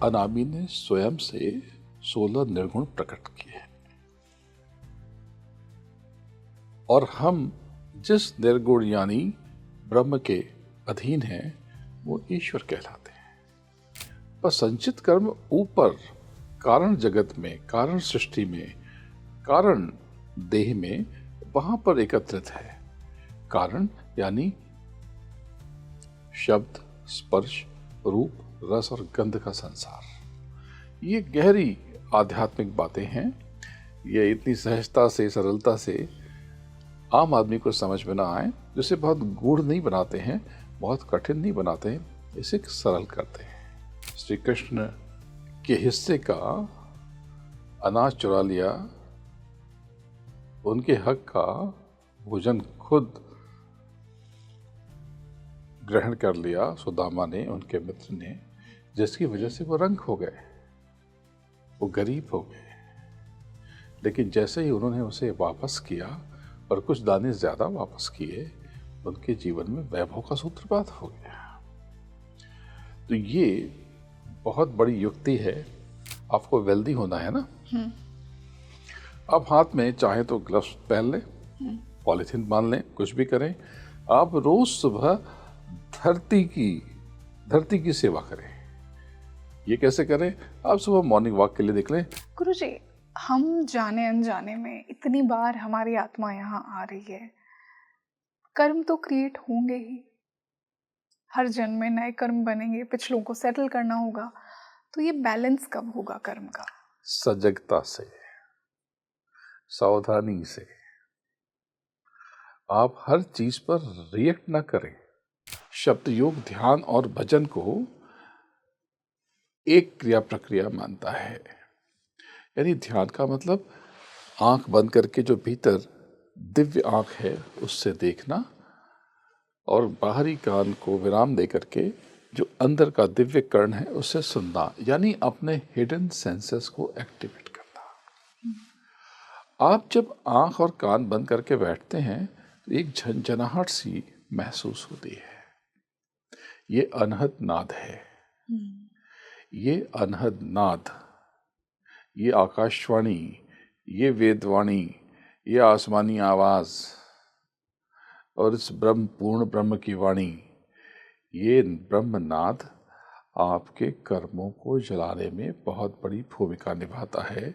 अनामी ने स्वयं से 16 निर्गुण प्रकट किए हैं और हम जिस निर्गुण यानी ब्रह्म के अधीन हैं वो ईश्वर कहलाते हैं। पर संचित कर्म ऊपर कारण जगत में, कारण सृष्टि में, कारण देह में, वहां पर एकत्रित है। कारण यानी शब्द, स्पर्श, रूप, रस और गंध का संसार। ये गहरी आध्यात्मिक बातें हैं। ये इतनी सहजता से, सरलता से आम आदमी को समझ में ना आए, जिसे बहुत गूढ़ नहीं बनाते हैं, बहुत कठिन नहीं बनाते हैं, इसे सरल करते हैं। श्री कृष्ण के हिस्से का अनाज चुरा लिया, उनके हक का भोजन खुद ग्रहण कर लिया सुदामा ने, उनके मित्र ने, जिसकी वजह से वो रंग हो गए, वो गरीब हो गए। लेकिन जैसे ही उन्होंने उसे वापस किया और कुछ दाने ज्यादा वापस किए, उनके जीवन में वैभव का सूत्रपात हो गया। तो ये बहुत बड़ी युक्ति है। आपको वेल्दी होना है ना, आप हाथ में चाहे तो ग्लव्स पहन लें, पॉलिथीन बांध लें, कुछ भी करें। आप रोज सुबह धरती की सेवा करें। ये कैसे करें? आप सुबह मॉर्निंग वॉक के लिए निकलें। गुरुजी, हम जाने अनजाने में इतनी बार हमारी आत्मा यहाँ आ रही है, कर्म तो क्रिएट होंगे ही, हर जन्म में नए कर्म बनेंगे, पिछलों को सेटल करना होगा। तो ये बैलेंस कब होगा कर्म का? सजगता से, सावधानी से। आप हर चीज पर रिएक्ट ना करें। शब्द योग, ध्यान और भजन को एक क्रिया प्रक्रिया मानता है। यानी ध्यान का मतलब आंख बंद करके जो भीतर दिव्य आंख है उससे देखना, और बाहरी कान को विराम दे करके जो अंदर का दिव्य कर्ण है उससे सुनना, यानी अपने हिडन सेंसेस को एक्टिवेट करना। आप जब आंख और कान बंद करके बैठते हैं तो एक झंझनाहट सी महसूस होती है। ये अनहद नाद है। ये अनहद नाद, ये आकाशवाणी, ये वेदवाणी, ये आसमानी आवाज और इस ब्रह्म, पूर्ण ब्रह्म की वाणी, ये ब्रह्मनाद आपके कर्मों को जलाने में बहुत बड़ी भूमिका निभाता है।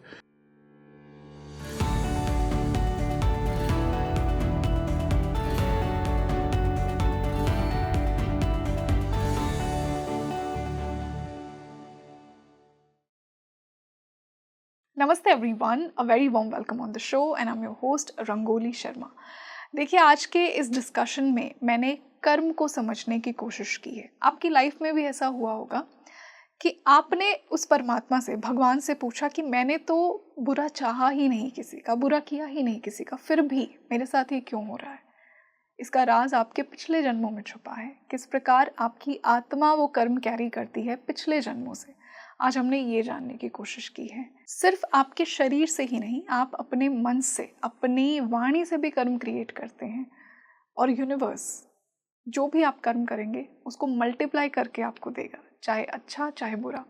नमस्ते everyone, a very warm welcome on the show and I am your host rangoli Sharma. देखिए, आज के इस डिस्कशन में मैंने कर्म को समझने की कोशिश की है। आपकी लाइफ में भी ऐसा हुआ होगा कि आपने उस परमात्मा से, भगवान से पूछा कि मैंने तो बुरा चाहा ही नहीं किसी का, बुरा किया ही नहीं किसी का, फिर भी मेरे साथ ये क्यों हो रहा है? इसका राज आपके पिछले जन्मों में छुपा है। किस प्रकार आपकी आत्मा वो कर्म कैरी करती है पिछले जन्मों से, आज हमने ये जानने की कोशिश की है। सिर्फ आपके शरीर से ही नहीं, आप अपने मन से, अपनी वाणी से भी कर्म क्रिएट करते हैं, और यूनिवर्स जो भी आप कर्म करेंगे उसको मल्टीप्लाई करके आपको देगा, चाहे अच्छा चाहे बुरा।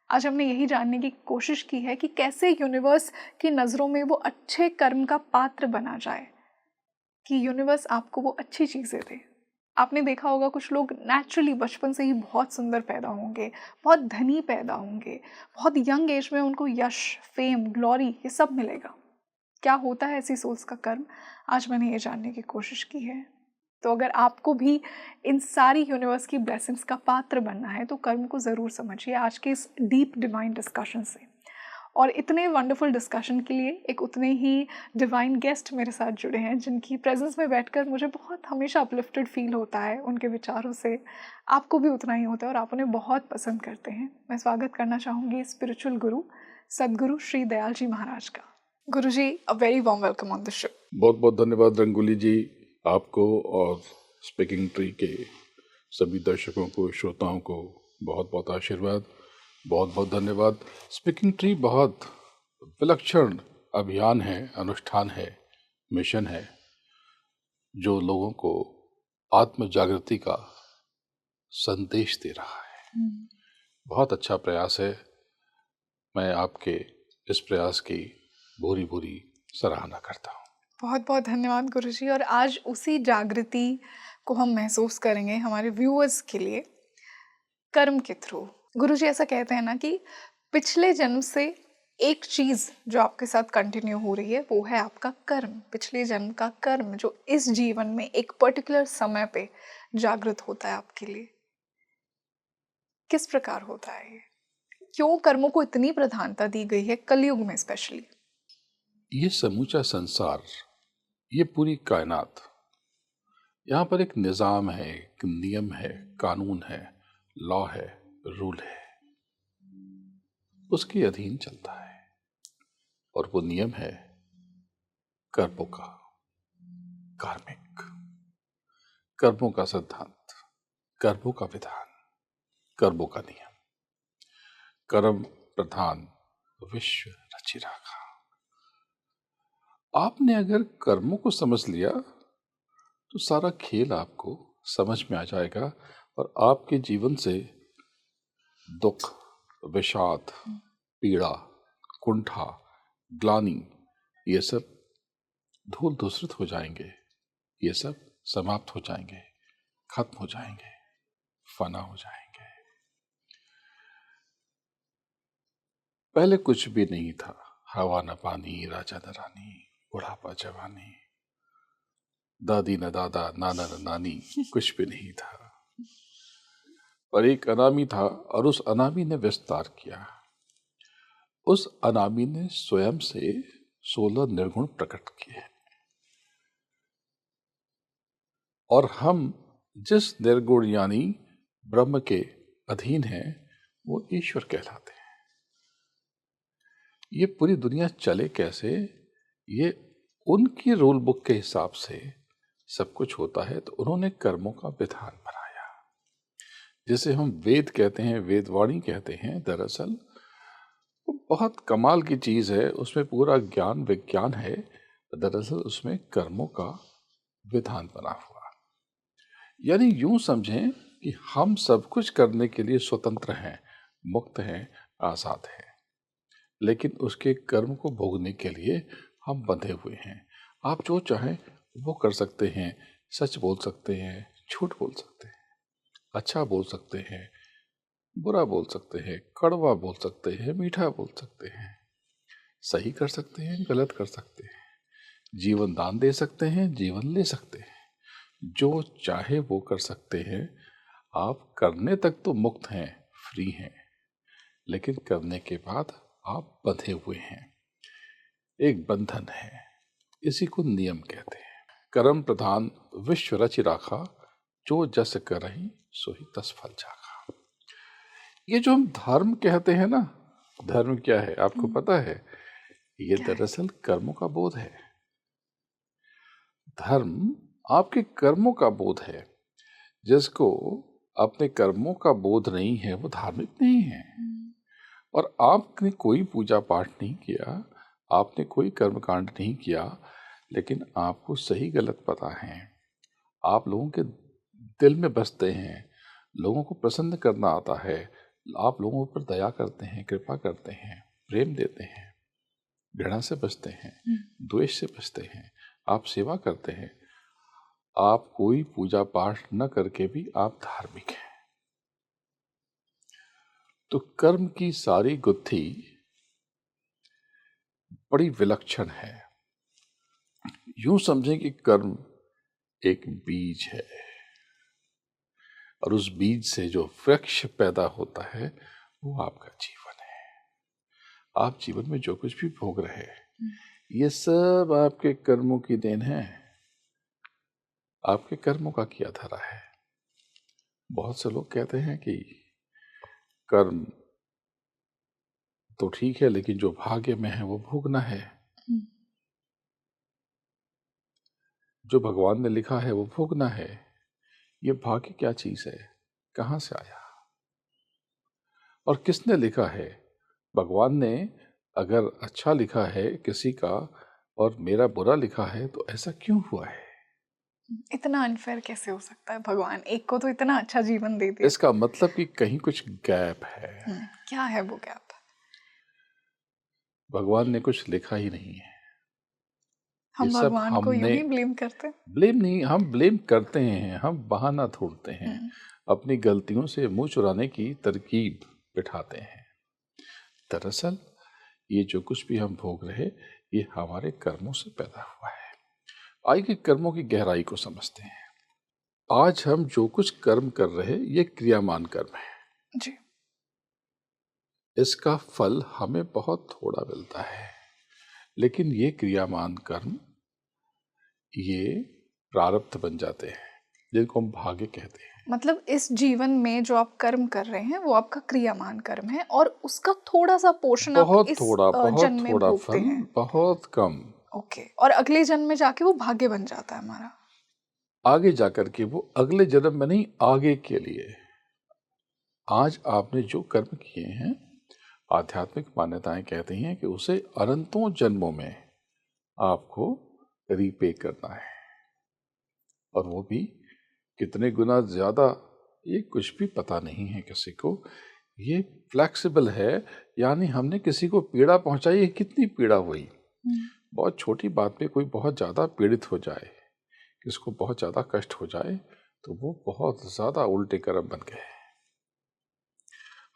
आज हमने यही जानने की कोशिश की है कि कैसे यूनिवर्स की नज़रों में वो अच्छे कर्म का पात्र बना जाए, कि यूनिवर्स आपको वो अच्छी चीज़ें दे। आपने देखा होगा कुछ लोग नेचुरली बचपन से ही बहुत सुंदर पैदा होंगे, बहुत धनी पैदा होंगे, बहुत यंग एज में उनको यश, फेम, ग्लोरी ये सब मिलेगा। क्या होता है ऐसी सोल्स का कर्म? आज मैंने ये जानने की कोशिश की है। तो अगर आपको भी इन सारी यूनिवर्स की ब्लेसिंग्स का पात्र बनना है तो कर्म को ज़रूर समझिए आज के इस डीप डिवाइन डिस्कशन से। और इतने वंडरफुल डिस्कशन के लिए एक उतने ही डिवाइन गेस्ट मेरे साथ जुड़े हैं, जिनकी प्रेजेंस में बैठकर मुझे बहुत हमेशा अपलिफ्टेड फील होता है उनके विचारों से। आपको भी उतना ही होता है और आप उन्हें बहुत पसंद करते हैं। मैं स्वागत करना चाहूँगी स्पिरिचुअल गुरु सदगुरु श्री दयाल जी महाराज का। Guru ji, a very warm welcome on the show. बहुत बहुत धन्यवाद रंगोली जी, आपको और स्पीकिंग ट्री के सभी दर्शकों को, श्रोताओं को बहुत बहुत आशीर्वाद, बहुत बहुत धन्यवाद। स्पीकिंग ट्री बहुत विलक्षण अभियान है, अनुष्ठान है, मिशन है, जो लोगों को आत्म जागृति का संदेश दे रहा है। बहुत अच्छा प्रयास है। मैं आपके इस प्रयास की भूरी भूरी सराहना करता हूँ। बहुत बहुत धन्यवाद गुरुजी। और आज उसी जागृति को हम महसूस करेंगे हमारे व्यूअर्स के लिए कर्म के थ्रू। गुरुजी ऐसा कहते हैं ना कि पिछले जन्म से एक चीज जो आपके साथ कंटिन्यू हो रही है वो है आपका कर्म। पिछले जन्म का कर्म जो इस जीवन में एक पर्टिकुलर समय पे जागृत होता है आपके लिए। किस प्रकार होता है ये? क्यों कर्मों को इतनी प्रधानता दी गई है कलयुग में स्पेशली? ये समूचा संसार, ये पूरी कायनात, यहाँ पर एक निज़ाम है, एक नियम है, कानून है, लॉ है, रूल है, उसके अधीन चलता है। और वो नियम है कर्मों का, कार्मिक कर्मों का सिद्धांत, कर्मों का विधान, कर्मों का नियम। कर्म प्रधान विश्व रचि राखा। आपने अगर कर्मों को समझ लिया तो सारा खेल आपको समझ में आ जाएगा और आपके जीवन से दुख, विषाद, पीड़ा, कुंठा, ग्लानि, ये सब धूल धूसरित हो जाएंगे। ये सब समाप्त हो जाएंगे, खत्म हो जाएंगे, फना हो जाएंगे। पहले कुछ भी नहीं था। हवा न पानी, राजा न रानी, बुढ़ापा जवानी, दादी न दादा, नाना न नानी, कुछ भी नहीं था। पर एक अनामी था और उस अनामी ने विस्तार किया। उस अनामी ने स्वयं से 16 निर्गुण प्रकट किए और हम जिस निर्गुण यानी ब्रह्म के अधीन हैं वो ईश्वर कहलाते हैं। ये पूरी दुनिया चले कैसे, ये उनकी रूल बुक के हिसाब से सब कुछ होता है। तो उन्होंने कर्मों का विधान बनाया, जिसे हम वेद कहते हैं, वेदवाणी कहते हैं। दरअसल वो बहुत कमाल की चीज है, उसमें पूरा ज्ञान विज्ञान है। दरअसल उसमें कर्मों का विधान बना हुआ, यानी यूं समझें कि हम सब कुछ करने के लिए स्वतंत्र हैं, मुक्त हैं, आजाद हैं, लेकिन उसके कर्म को भोगने के लिए हम बंधे हुए हैं। आप जो चाहें वो कर सकते हैं, सच बोल सकते हैं, झूठ बोल सकते हैं, अच्छा बोल सकते हैं, बुरा बोल सकते हैं, कड़वा बोल सकते हैं, मीठा बोल सकते हैं, सही कर सकते हैं, गलत कर सकते हैं, जीवन दान दे सकते हैं, जीवन ले सकते हैं, जो चाहे वो कर सकते हैं। आप करने तक तो मुक्त हैं, फ्री हैं, लेकिन करने के बाद आप बंधे हुए हैं। एक बंधन है, इसी को नियम कहते हैं। कर्म प्रधान विश्व रचि राखा, जो जस करहि सोहि तस फल चाखा। ये जो हम धर्म कहते हैं ना, धर्म क्या है आपको पता है? ये दरअसल कर्मों का बोध है। धर्म आपके कर्मों का बोध है। जिसको अपने कर्मों का बोध नहीं है वो धार्मिक नहीं है। और आपने कोई पूजा पाठ नहीं किया, आपने कोई कर्मकांड नहीं किया, लेकिन आपको सही गलत पता है, आप लोगों के दिल में बसते हैं, लोगों को प्रसन्न करना आता है, आप लोगों पर दया करते हैं, कृपा करते हैं, प्रेम देते हैं, घृणा से बचते हैं, द्वेष से बचते हैं, आप सेवा करते हैं। आप कोई पूजा पाठ न करके भी आप धार्मिक हैं। तो कर्म की सारी गुत्थी बड़ी विलक्षण है। यूं समझें कि कर्म एक बीज है और उस बीज से जो वृक्ष पैदा होता है वो आपका जीवन है। आप जीवन में जो कुछ भी भोग रहे हैं ये सब आपके कर्मों की देन है, आपके कर्मों का किया धरा है। बहुत से लोग कहते हैं कि कर्म तो ठीक है, लेकिन जो भाग्य में है वो भोगना है, जो भगवान ने लिखा है वो भोगना है। ये भाग्य क्या चीज है, कहां से आया और किसने लिखा है? भगवान ने अगर अच्छा लिखा है किसी का और मेरा बुरा लिखा है तो ऐसा क्यों हुआ है? इतना अनफेयर कैसे हो सकता है? भगवान एक को तो इतना अच्छा जीवन दे दिया। इसका मतलब कि कहीं कुछ गैप है, क्या है वो गैप? भगवान ने कुछ लिखा ही नहीं है। ये हम सब भगवान को यूं हमने, ही ब्लेम करते हैं। ब्लेम नहीं, हम ब्लेम करते हैं, हम बहाना ढूंढते हैं, हम्म, अपनी गलतियों से मुंह चुराने की तरकीब बिठाते हैं। दरअसल ये जो कुछ भी हम भोग रहे, ये हमारे कर्मों से पैदा हुआ है। आइए कर्मों की गहराई को समझते हैं। आज हम जो कुछ कर्म कर रहे, ये क्रियामान कर्म है। जी। इसका फल हमें बहुत थोड़ा मिलता है, लेकिन ये क्रियामान कर्म, ये प्रारब्ध बन जाते हैं, जिनको हम भाग्य कहते हैं। मतलब इस जीवन में जो आप कर्म कर रहे हैं वो आपका क्रियामान कर्म है और उसका थोड़ा सा पोर्शन आप बहुत इस थोड़ा, बहुत जन्म में थोड़ा भोगते फल, हैं। बहुत कम। ओके, और अगले जन्म में जाके वो भाग्य बन जाता है हमारा। आगे जाकर के वो अगले जन्म में नहीं, आगे के लिए। आज आपने जो कर्म किए हैं, आध्यात्मिक मान्यताएं कहती हैं कि उसे अनंतों जन्मों में आपको रीपे करना है, और वो भी कितने गुना ज्यादा, ये कुछ भी पता नहीं है किसी को। ये फ्लेक्सिबल है, यानी हमने किसी को पीड़ा पहुंचाई है, कितनी पीड़ा हुई। बहुत छोटी बात पे कोई बहुत ज्यादा पीड़ित हो जाए, किसको बहुत ज्यादा कष्ट हो जाए, तो वो बहुत ज्यादा उल्टे कर्म बन गए।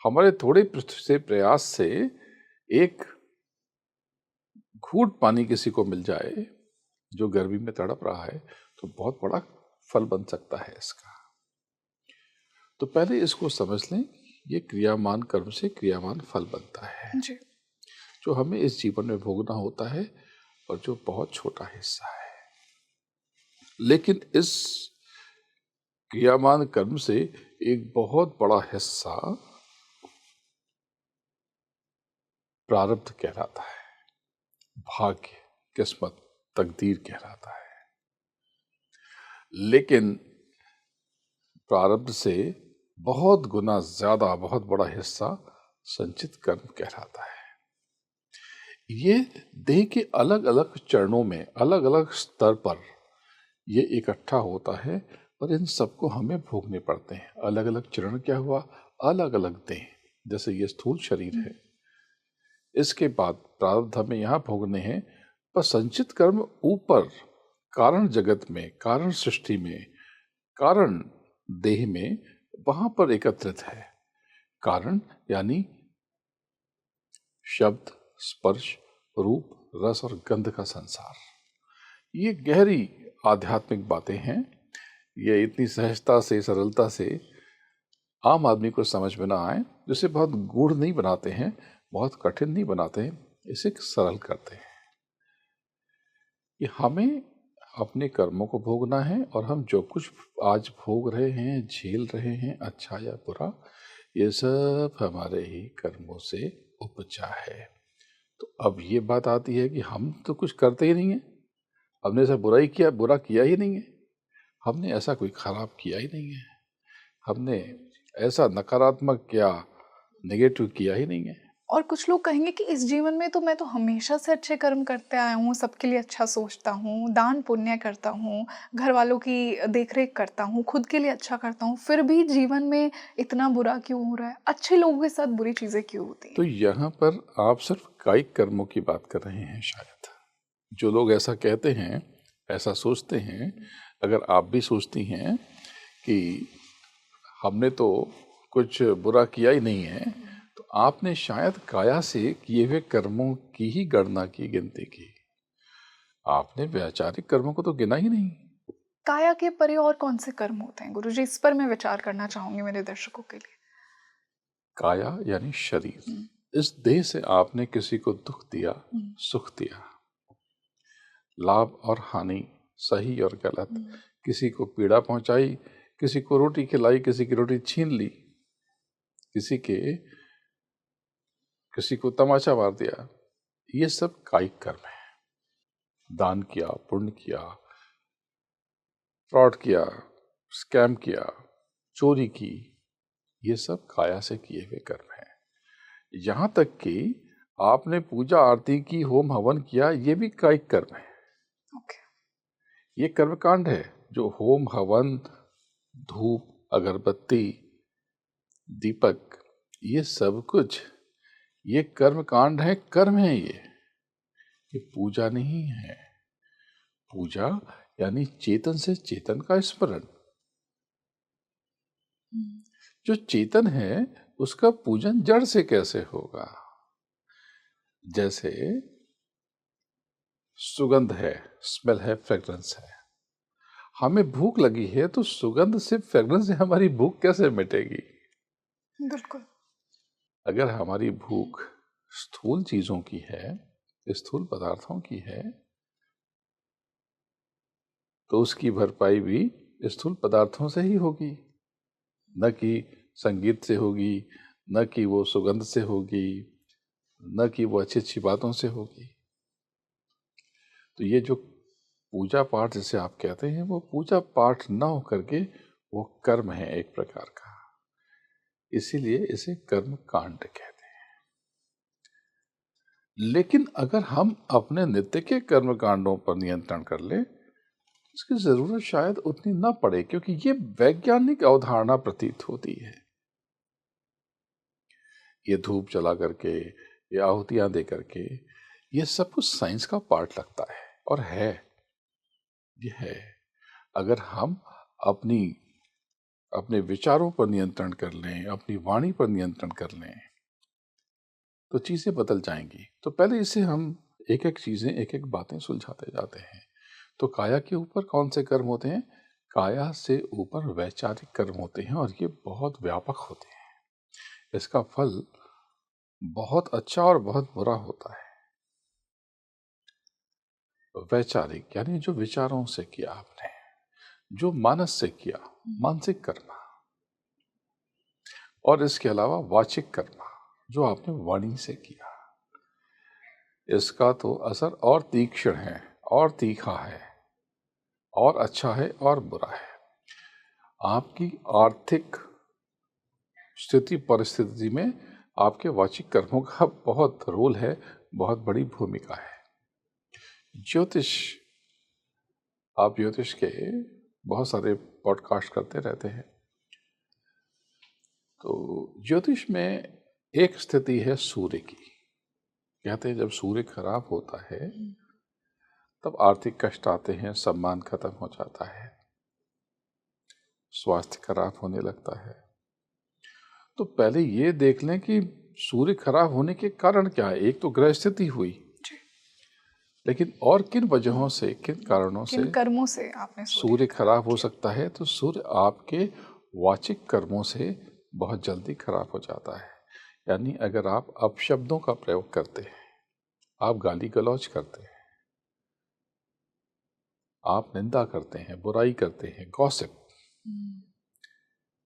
हमारे थोड़े से प्रयास से एक घूंट पानी किसी को मिल जाए जो गर्मी में तड़प रहा है, तो बहुत बड़ा फल बन सकता है इसका। तो पहले इसको समझ लें, ये क्रियामान कर्म से क्रियामान फल बनता है, जी। जो हमें इस जीवन में भोगना होता है, और जो बहुत छोटा हिस्सा है। लेकिन इस क्रियामान कर्म से एक बहुत बड़ा हिस्सा प्रारब्ध कहलाता है, भाग्य, किस्मत, तकदीर कहलाता है। लेकिन प्रारब्ध से बहुत गुना ज्यादा, बहुत बड़ा हिस्सा संचित कर्म कहलाता है। ये देह के अलग अलग चरणों में, अलग अलग स्तर पर ये इकट्ठा होता है, और इन सबको हमें भोगने पड़ते हैं। अलग अलग चरण क्या हुआ, अलग अलग देह। जैसे ये स्थूल शरीर है, इसके बाद प्रारब्ध हमें यहाँ भोगने हैं, पर संचित कर्म ऊपर कारण जगत में, कारण सृष्टि में, कारण देह में, वहां पर एकत्रित है। कारण यानी शब्द, स्पर्श, रूप, रस और गंध का संसार। ये गहरी आध्यात्मिक बातें हैं। ये इतनी सहजता से, सरलता से आम आदमी को समझ में ना आए, जिसे बहुत गूढ़ नहीं बनाते हैं, बहुत कठिन नहीं बनाते हैं, इसे सरल करते हैं। कि हमें अपने कर्मों को भोगना है, और हम जो कुछ आज भोग रहे हैं, झेल रहे हैं, अच्छा या बुरा, ये सब हमारे ही कर्मों से उपजा है। तो अब ये बात आती है कि हम तो कुछ करते ही नहीं है, हमने ऐसा बुरा किया ही नहीं है, हमने ऐसा कोई खराब किया ही नहीं है, हमने ऐसा नकारात्मक या नेगेटिव किया ही नहीं है। और कुछ लोग कहेंगे कि इस जीवन में तो मैं तो हमेशा से अच्छे कर्म करते आया हूँ, सबके लिए अच्छा सोचता हूँ, दान पुण्य करता हूँ, घर वालों की देखरेख करता हूँ, खुद के लिए अच्छा करता हूँ, फिर भी जीवन में इतना बुरा क्यों हो रहा है? अच्छे लोगों के साथ बुरी चीजें क्यों होती तो हैं? यहाँ पर आप सिर्फ कायिक कर्मों की बात कर रहे हैं शायद। जो लोग ऐसा कहते हैं, ऐसा सोचते हैं, अगर आप भी सोचती हैं कि हमने तो कुछ बुरा किया ही नहीं है, तो आपने शायद काया से किए हुए कर्मों की ही गणना की, गिनती की। आपने वैचारिक कर्मों को तो गिना ही नहीं। काया के परे और कौन से कर्म होते हैं गुरुजी? इस पर मैं विचार करना चाहूंगी मेरे दर्शकों के लिए। काया यानी शरीर। इस देह से आपने किसी को दुख दिया, सुख दिया, लाभ और हानि, सही और गलत, किसी को पीड़ा पहुंचाई, किसी को रोटी खिलाई, किसी की रोटी छीन ली, किसी को तमाचा मार दिया, ये सब कायिक कर्म है। दान किया, पुण्य किया, फ्रॉड किया, स्कैम किया, चोरी की, ये सब काया से किए हुए कर्म हैं। यहाँ तक कि आपने पूजा आरती की, होम हवन किया, ये भी कायिक कर्म है। ओके। ये कर्मकांड है। जो होम हवन, धूप, अगरबत्ती, दीपक, ये सब कुछ ये कर्म कांड है, कर्म है ये पूजा नहीं है। पूजा यानी चेतन से चेतन का स्मरण। जो चेतन है उसका पूजन जड़ से कैसे होगा? जैसे सुगंध है, स्मेल है, फ्रेग्रेंस है। हमें भूख लगी है तो सुगंध से, फ्रेग्रेंस से हमारी भूख कैसे मिटेगी? बिल्कुल। अगर हमारी भूख स्थूल चीजों की है, स्थूल पदार्थों की है, तो उसकी भरपाई भी स्थूल पदार्थों से ही होगी, न कि संगीत से होगी, न कि वो सुगंध से होगी, न कि वो अच्छी अच्छी बातों से होगी। तो ये जो पूजा पाठ जिसे आप कहते हैं, वो पूजा पाठ न हो करके वो कर्म है एक प्रकार का, इसीलिए इसे कर्म कांड कहते हैं। लेकिन अगर हम अपने नित्य के कर्म कांडों पर नियंत्रण कर ले, इसकी जरूरत शायद उतनी ना पड़े, क्योंकि ये वैज्ञानिक अवधारणा प्रतीत होती है। ये धूप जला करके, ये आहुतियां दे करके, ये सब कुछ साइंस का पार्ट लगता है, और है, ये है। अगर हम अपने विचारों पर नियंत्रण कर लें, अपनी वाणी पर नियंत्रण कर लें, तो चीजें बदल जाएंगी। तो पहले इसे हम एक एक चीजें, एक एक बातें सुलझाते जाते हैं। तो काया के ऊपर कौन से कर्म होते हैं? काया से ऊपर वैचारिक कर्म होते हैं, और ये बहुत व्यापक होते हैं। इसका फल बहुत अच्छा और बहुत बुरा होता है। वैचारिक यानी जो विचारों से किया आपने, जो मानस से किया, मानसिक कर्म, और इसके अलावा वाचिक कर्म, जो आपने वाणी से किया, इसका तो असर और तीक्ष्ण है, और तीखा है, और अच्छा है, और बुरा है। आपकी आर्थिक स्थिति परिस्थिति में आपके वाचिक कर्मों का बहुत रोल है, बहुत बड़ी भूमिका है। ज्योतिष, आप ज्योतिष के बहुत सारे पॉडकास्ट करते रहते हैं। तो ज्योतिष में एक स्थिति है सूर्य की। कहते हैं जब सूर्य खराब होता है तब आर्थिक कष्ट आते हैं, सम्मान खत्म हो जाता है, स्वास्थ्य खराब होने लगता है। तो पहले ये देख लें कि सूर्य खराब होने के कारण क्या है। एक तो ग्रह स्थिति हुई, लेकिन और किन वजहों से, किन कारणों से, किन कर्मों से आपने सूर्य खराब हो सकता है? तो सूर्य आपके वाचिक कर्मों से बहुत जल्दी खराब हो जाता है। यानी अगर आप अपशब्दों का प्रयोग करते हैं, आप गाली गलौज करते हैं, आप निंदा करते हैं, बुराई करते हैं, गॉसिप,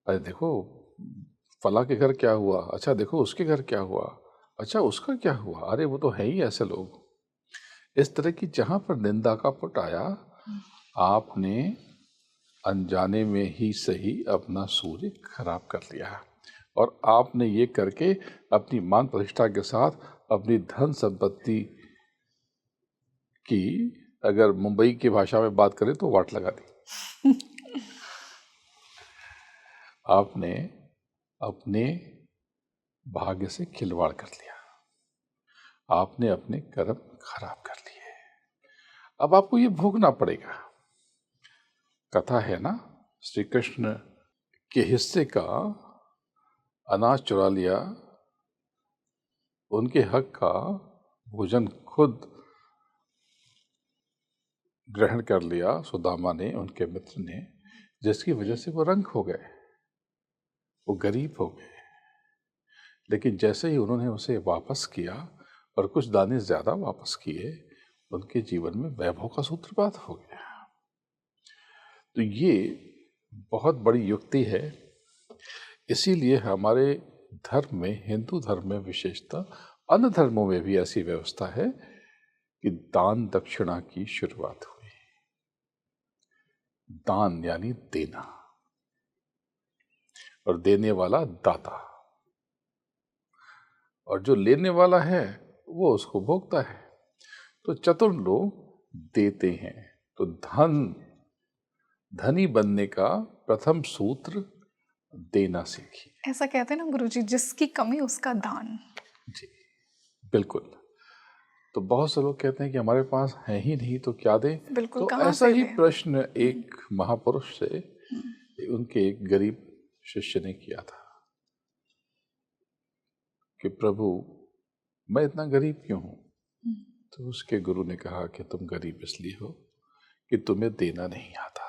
अरे देखो फला के घर क्या हुआ, अच्छा देखो उसके घर क्या हुआ, अच्छा उसका क्या हुआ, अरे वो तो है ही ऐसे लोग, इस तरह की जहां पर निंदा का पुट आया, आपने अनजाने में ही सही अपना सूर्य खराब कर लिया। और आपने ये करके अपनी मान प्रतिष्ठा के साथ अपनी धन संपत्ति की, अगर मुंबई की भाषा में बात करें तो वाट लगा दी। आपने अपने भाग्य से खिलवाड़ कर लिया, आपने अपने कर्म खराब कर लिए। अब आपको ये भोगना पड़ेगा। कथा है ना, श्री कृष्ण के हिस्से का अनाज चुरा लिया, उनके हक का भोजन खुद ग्रहण कर लिया सुदामा ने, उनके मित्र ने, जिसकी वजह से वो रंग हो गए, वो गरीब हो गए। लेकिन जैसे ही उन्होंने उसे वापस किया और कुछ दाने ज्यादा वापस किए, उनके जीवन में वैभव का सूत्रपात हो गया। तो ये बहुत बड़ी युक्ति है। इसीलिए हमारे धर्म में, हिंदू धर्म में विशेषतः, अन्य धर्मों में भी ऐसी व्यवस्था है कि दान दक्षिणा की शुरुआत हुई। दान यानी देना, और देने वाला दाता, और जो लेने वाला है वो उसको भोगता है। तो चतुर लोग देते हैं। तो धन धनी बनने का प्रथम सूत्र देना सीखिए। ऐसा कहते हैं ना गुरुजी, जिसकी कमी उसका दान। जी बिल्कुल। तो बहुत से लोग कहते हैं कि हमारे पास है ही नहीं तो क्या दें। बिल्कुल, तो कहाँ ऐसा से ही दें? प्रश्न एक महापुरुष से उनके एक गरीब शिष्य ने किया था कि प्रभु मैं इतना गरीब क्यों हूं? तो उसके गुरु ने कहा कि तुम गरीब इसलिए हो कि तुम्हें देना नहीं आता,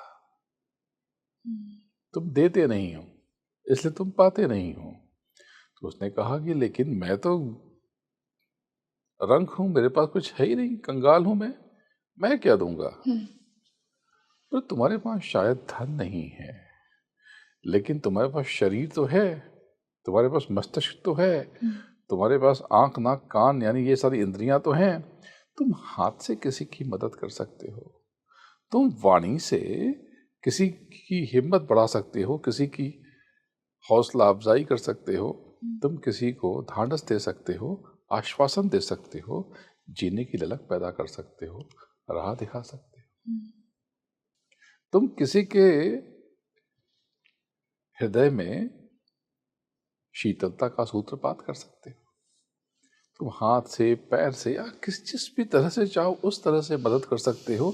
तुम देते नहीं हो, इसलिए तुम पाते नहीं हो। तो उसने कहा कि लेकिन मैं तो रंक हूं, मेरे पास कुछ है ही नहीं, कंगाल हूं मैं क्या दूंगा? तो तुम्हारे पास शायद धन नहीं है, लेकिन तुम्हारे पास शरीर तो है, तुम्हारे पास मस्तिष्क तो है, तुम्हारे पास आंख नाक कान यानी ये सारी इंद्रियां तो हैं। तुम हाथ से किसी की मदद कर सकते हो, तुम वाणी से किसी की हिम्मत बढ़ा सकते हो, किसी की हौसला अफजाई कर सकते हो, तुम किसी को ढांढस दे सकते हो, आश्वासन दे सकते हो, जीने की ललक पैदा कर सकते हो, राह दिखा सकते हो। तुम किसी के हृदय में शीतलता का सूत्रपात कर सकते हो। तुम हाथ से, पैर से या जिस भी तरह से चाहो उस तरह से मदद कर सकते हो।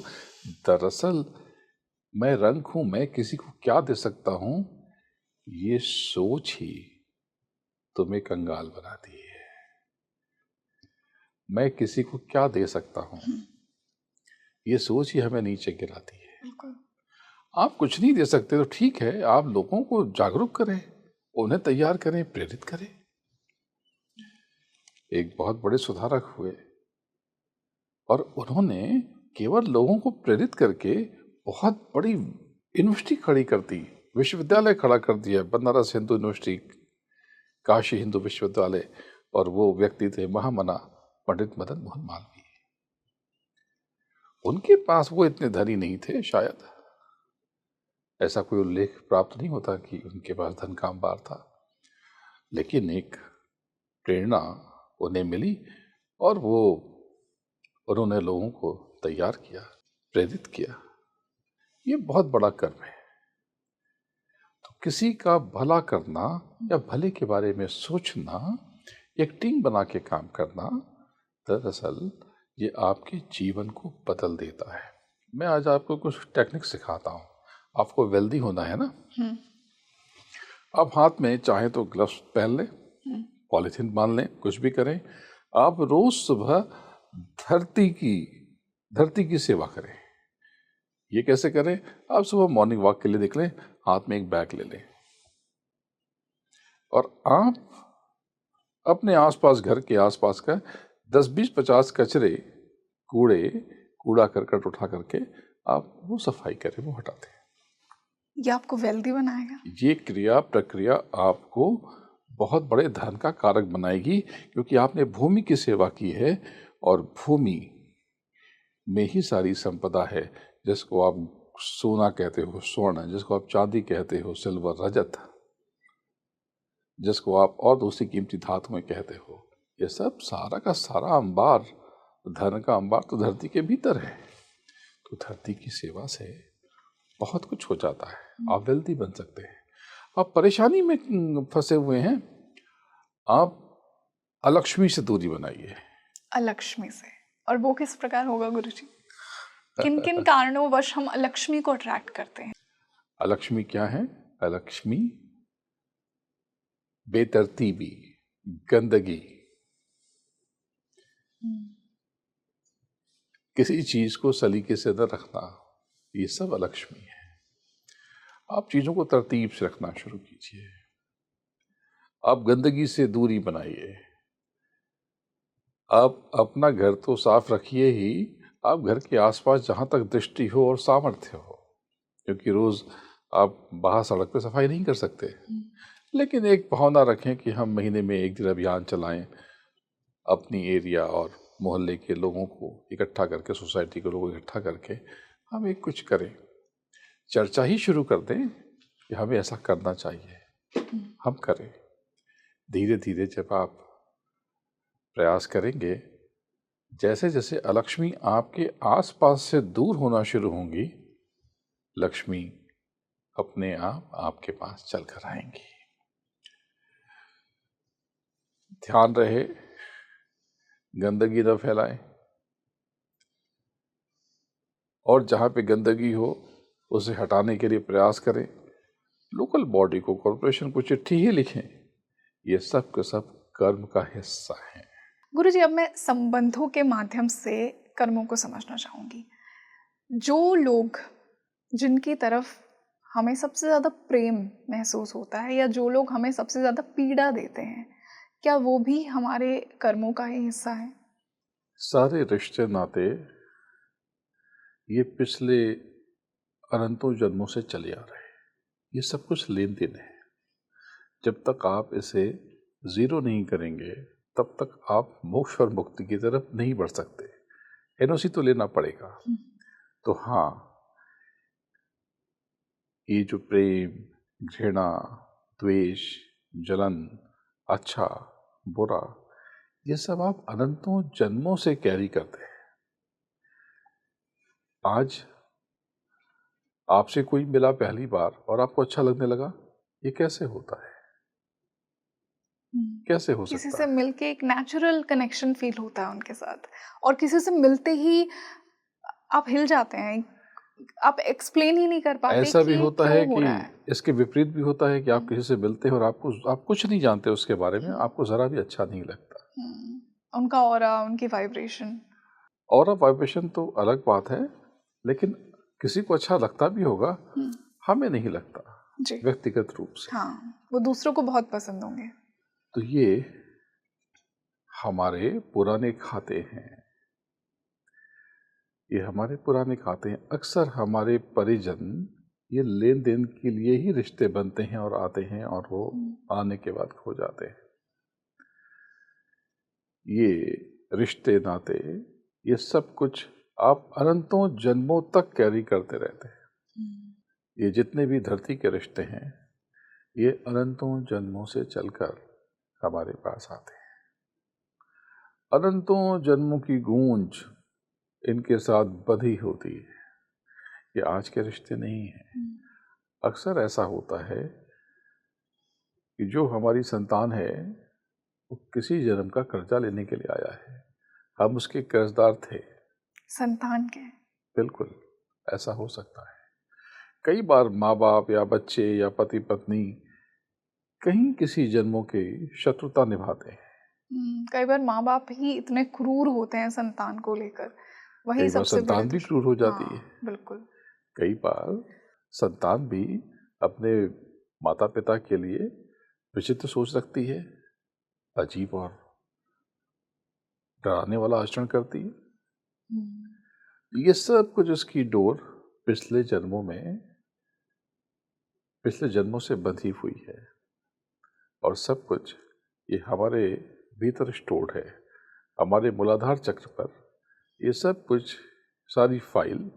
दरअसल मैं रंक हूं, मैं किसी को क्या दे सकता हूं, ये सोच ही तुम्हें कंगाल बनाती है। मैं किसी को क्या दे सकता हूं, ये सोच ही हमें नीचे गिराती है। आप कुछ नहीं दे सकते तो ठीक है, आप लोगों को जागरूक करें, उन्हें तैयार करें, प्रेरित करें। एक बहुत बड़े सुधारक हुए और उन्होंने केवल लोगों को प्रेरित करके बहुत बड़ी यूनिवर्सिटी खड़ी कर दी, विश्वविद्यालय खड़ा कर दिया, बनारस हिंदू यूनिवर्सिटी, काशी हिंदू विश्वविद्यालय। और वो व्यक्ति थे महामना पंडित मदन मोहन मालवीय। उनके पास वो इतने धनी नहीं थे, शायद ऐसा कोई उल्लेख प्राप्त नहीं होता कि उनके पास धन का अंबार था, लेकिन एक प्रेरणा उन्हें मिली और वो उन्होंने लोगों को तैयार किया, प्रेरित किया। ये बहुत बड़ा कर्म है। तो किसी का भला करना या भले के बारे में सोचना, एक टीम बना के काम करना, दरअसल ये आपके जीवन को बदल देता है। मैं आज आपको कुछ टेक्निक सिखाता हूँ। आपको वेल्दी होना है ना, आप हाथ में चाहे तो ग्लव्स पहन लें, पॉलिथीन बांध लें, कुछ भी करें। आप रोज सुबह धरती की सेवा करें। ये कैसे करें? आप सुबह मॉर्निंग वॉक के लिए निकलें, हाथ में एक बैग ले लें और आप अपने आसपास, घर के आसपास का 10, 20, 50 कचरे, कूड़ा करकट उठा करके आप वो सफाई करें, वो हटा दें। ये आपको वेल्दी बनाएगा। ये क्रिया प्रक्रिया आपको बहुत बड़े धन का कारक बनाएगी, क्योंकि आपने भूमि की सेवा की है और भूमि में ही सारी संपदा है, जिसको आप सोना कहते हो, स्वर्ण, जिसको आप चांदी कहते हो, सिल्वर, रजत, जिसको आप और दूसरी कीमती धातुएं कहते हो। ये सब सारा का सारा अंबार, धन का अंबार तो धरती के भीतर है। तो धरती की सेवा से बहुत कुछ हो जाता है, आप वेल्दी बन सकते हैं। आप परेशानी में फंसे हुए हैं, आप अलक्ष्मी से दूरी बनाइए। अलक्ष्मी से? और वो किस प्रकार होगा गुरुजी? किन किन कारणों हम अलक्ष्मी को अट्रैक्ट करते हैं? अलक्ष्मी क्या है? अलक्ष्मी बेतरतीबी, गंदगी, किसी चीज को सलीके से न रखना, ये सब अलक्ष्मी है। आप चीजों को तरतीब से रखना शुरू कीजिए। आप गंदगी से दूरी बनाइए। आप अपना घर तो साफ रखिए ही, आप घर के आसपास जहां तक दृष्टि हो और सामर्थ्य हो, क्योंकि रोज आप बाहर सड़क पे सफाई नहीं कर सकते, लेकिन एक भावना रखें कि हम महीने में एक दिन अभियान चलाएं, अपनी एरिया और मोहल्ले के लोगों को इकट्ठा करके, सोसाइटी के लोगों को इकट्ठा करके हम एक कुछ करें, चर्चा ही शुरू कर दें कि हमें ऐसा करना चाहिए, हम करें। धीरे धीरे जब आप प्रयास करेंगे, जैसे जैसे अलक्ष्मी आपके आसपास से दूर होना शुरू होंगी, लक्ष्मी अपने आप आपके पास चल कर आएंगी। ध्यान रहे गंदगी न फैलाएं, और जहां पे गंदगी हो उसे हटाने के लिए प्रयास करें। लोकल बॉडी को, कॉरपोरेशन को चिट्ठी ही लिखें। ये सब के सब कर्म का हिस्सा है। गुरुजी, अब मैं संबंधों के माध्यम से कर्मों को समझना चाहूंगी। जो लोग जिनकी तरफ हमें सबसे ज़्यादा प्रेम महसूस होता है, या जो लोग हमें सबसे ज़्यादा पीड़ा देते हैं, क्या वो भी हमारे कर्मों का ही हिस्सा है? सारे रिश्ते नाते ये पिछले अनंतों जन्मों से चले आ रहे हैं। ये सब कुछ लेन देन है। जब तक आप इसे जीरो नहीं करेंगे तब तक आप मोक्ष और मुक्ति की तरफ नहीं बढ़ सकते। एनओसी तो लेना पड़ेगा। तो हाँ, ये जो प्रेम, घृणा, द्वेष, जलन, अच्छा, बुरा, ये सब आप अनंतों जन्मों से कैरी करते हैं। आज आपसे कोई मिला पहली बार और आपको अच्छा लगने लगा, ये कैसे होता है? कैसे हो किसी सकता से है? मिलके एक नेचुरल कनेक्शन फील होता है उनके साथ, और किसी से मिलते ही आप हिल जाते हैं, आप एक्सप्लेन ही नहीं कर पाते ऐसा कि भी ये होता क्यों है हो कि रहा है। इसके विपरीत भी होता है कि आप किसी से मिलते हैं और आप कुछ नहीं जानते उसके बारे में, आपको ज़रा भी अच्छा नहीं लगता। उनका ऑरा, उनकी वाइब्रेशन। और वाइब्रेशन तो अलग बात है, लेकिन किसी को अच्छा लगता भी होगा, हमें नहीं लगता जी, व्यक्तिगत रूप से। हाँ, वो दूसरों को बहुत पसंद होंगे। तो ये हमारे पुराने खाते हैं। ये हमारे पुराने खाते हैं। अक्सर हमारे परिजन ये लेन देन के लिए ही रिश्ते बनते हैं और आते हैं, और वो आने के बाद खो जाते हैं। ये रिश्ते नाते, ये सब कुछ आप अनंतों जन्मों तक कैरी करते रहते हैं। ये जितने भी धरती के रिश्ते हैं, ये अनंतों जन्मों से चलकर हमारे पास आते हैं। अनंतों जन्मों की गूंज इनके साथ बधी होती है। ये आज के रिश्ते नहीं हैं। अक्सर ऐसा होता है कि जो हमारी संतान है वो किसी जन्म का कर्जा लेने के लिए आया है, हम उसके कर्जदार थे। संतान के। बिल्कुल ऐसा हो सकता है। कई बार माँ बाप या बच्चे या पति पत्नी कहीं किसी जन्मों की शत्रुता निभाते हैं। कई बार माँ बाप ही इतने क्रूर होते हैं संतान को लेकर, वही कई बार सबसे बड़े संतान भी क्रूर हो जाती है। हाँ, बिल्कुल। कई बार संतान भी अपने माता पिता के लिए विचित्र सोच रखती है, अजीब और डराने वाला आचरण करती है। ये सब कुछ उसकी डोर पिछले जन्मों से बंधी हुई है, और सब कुछ ये हमारे भीतर स्टोर्ड है, हमारे मूलाधार चक्र पर। ये सब कुछ, सारी फाइल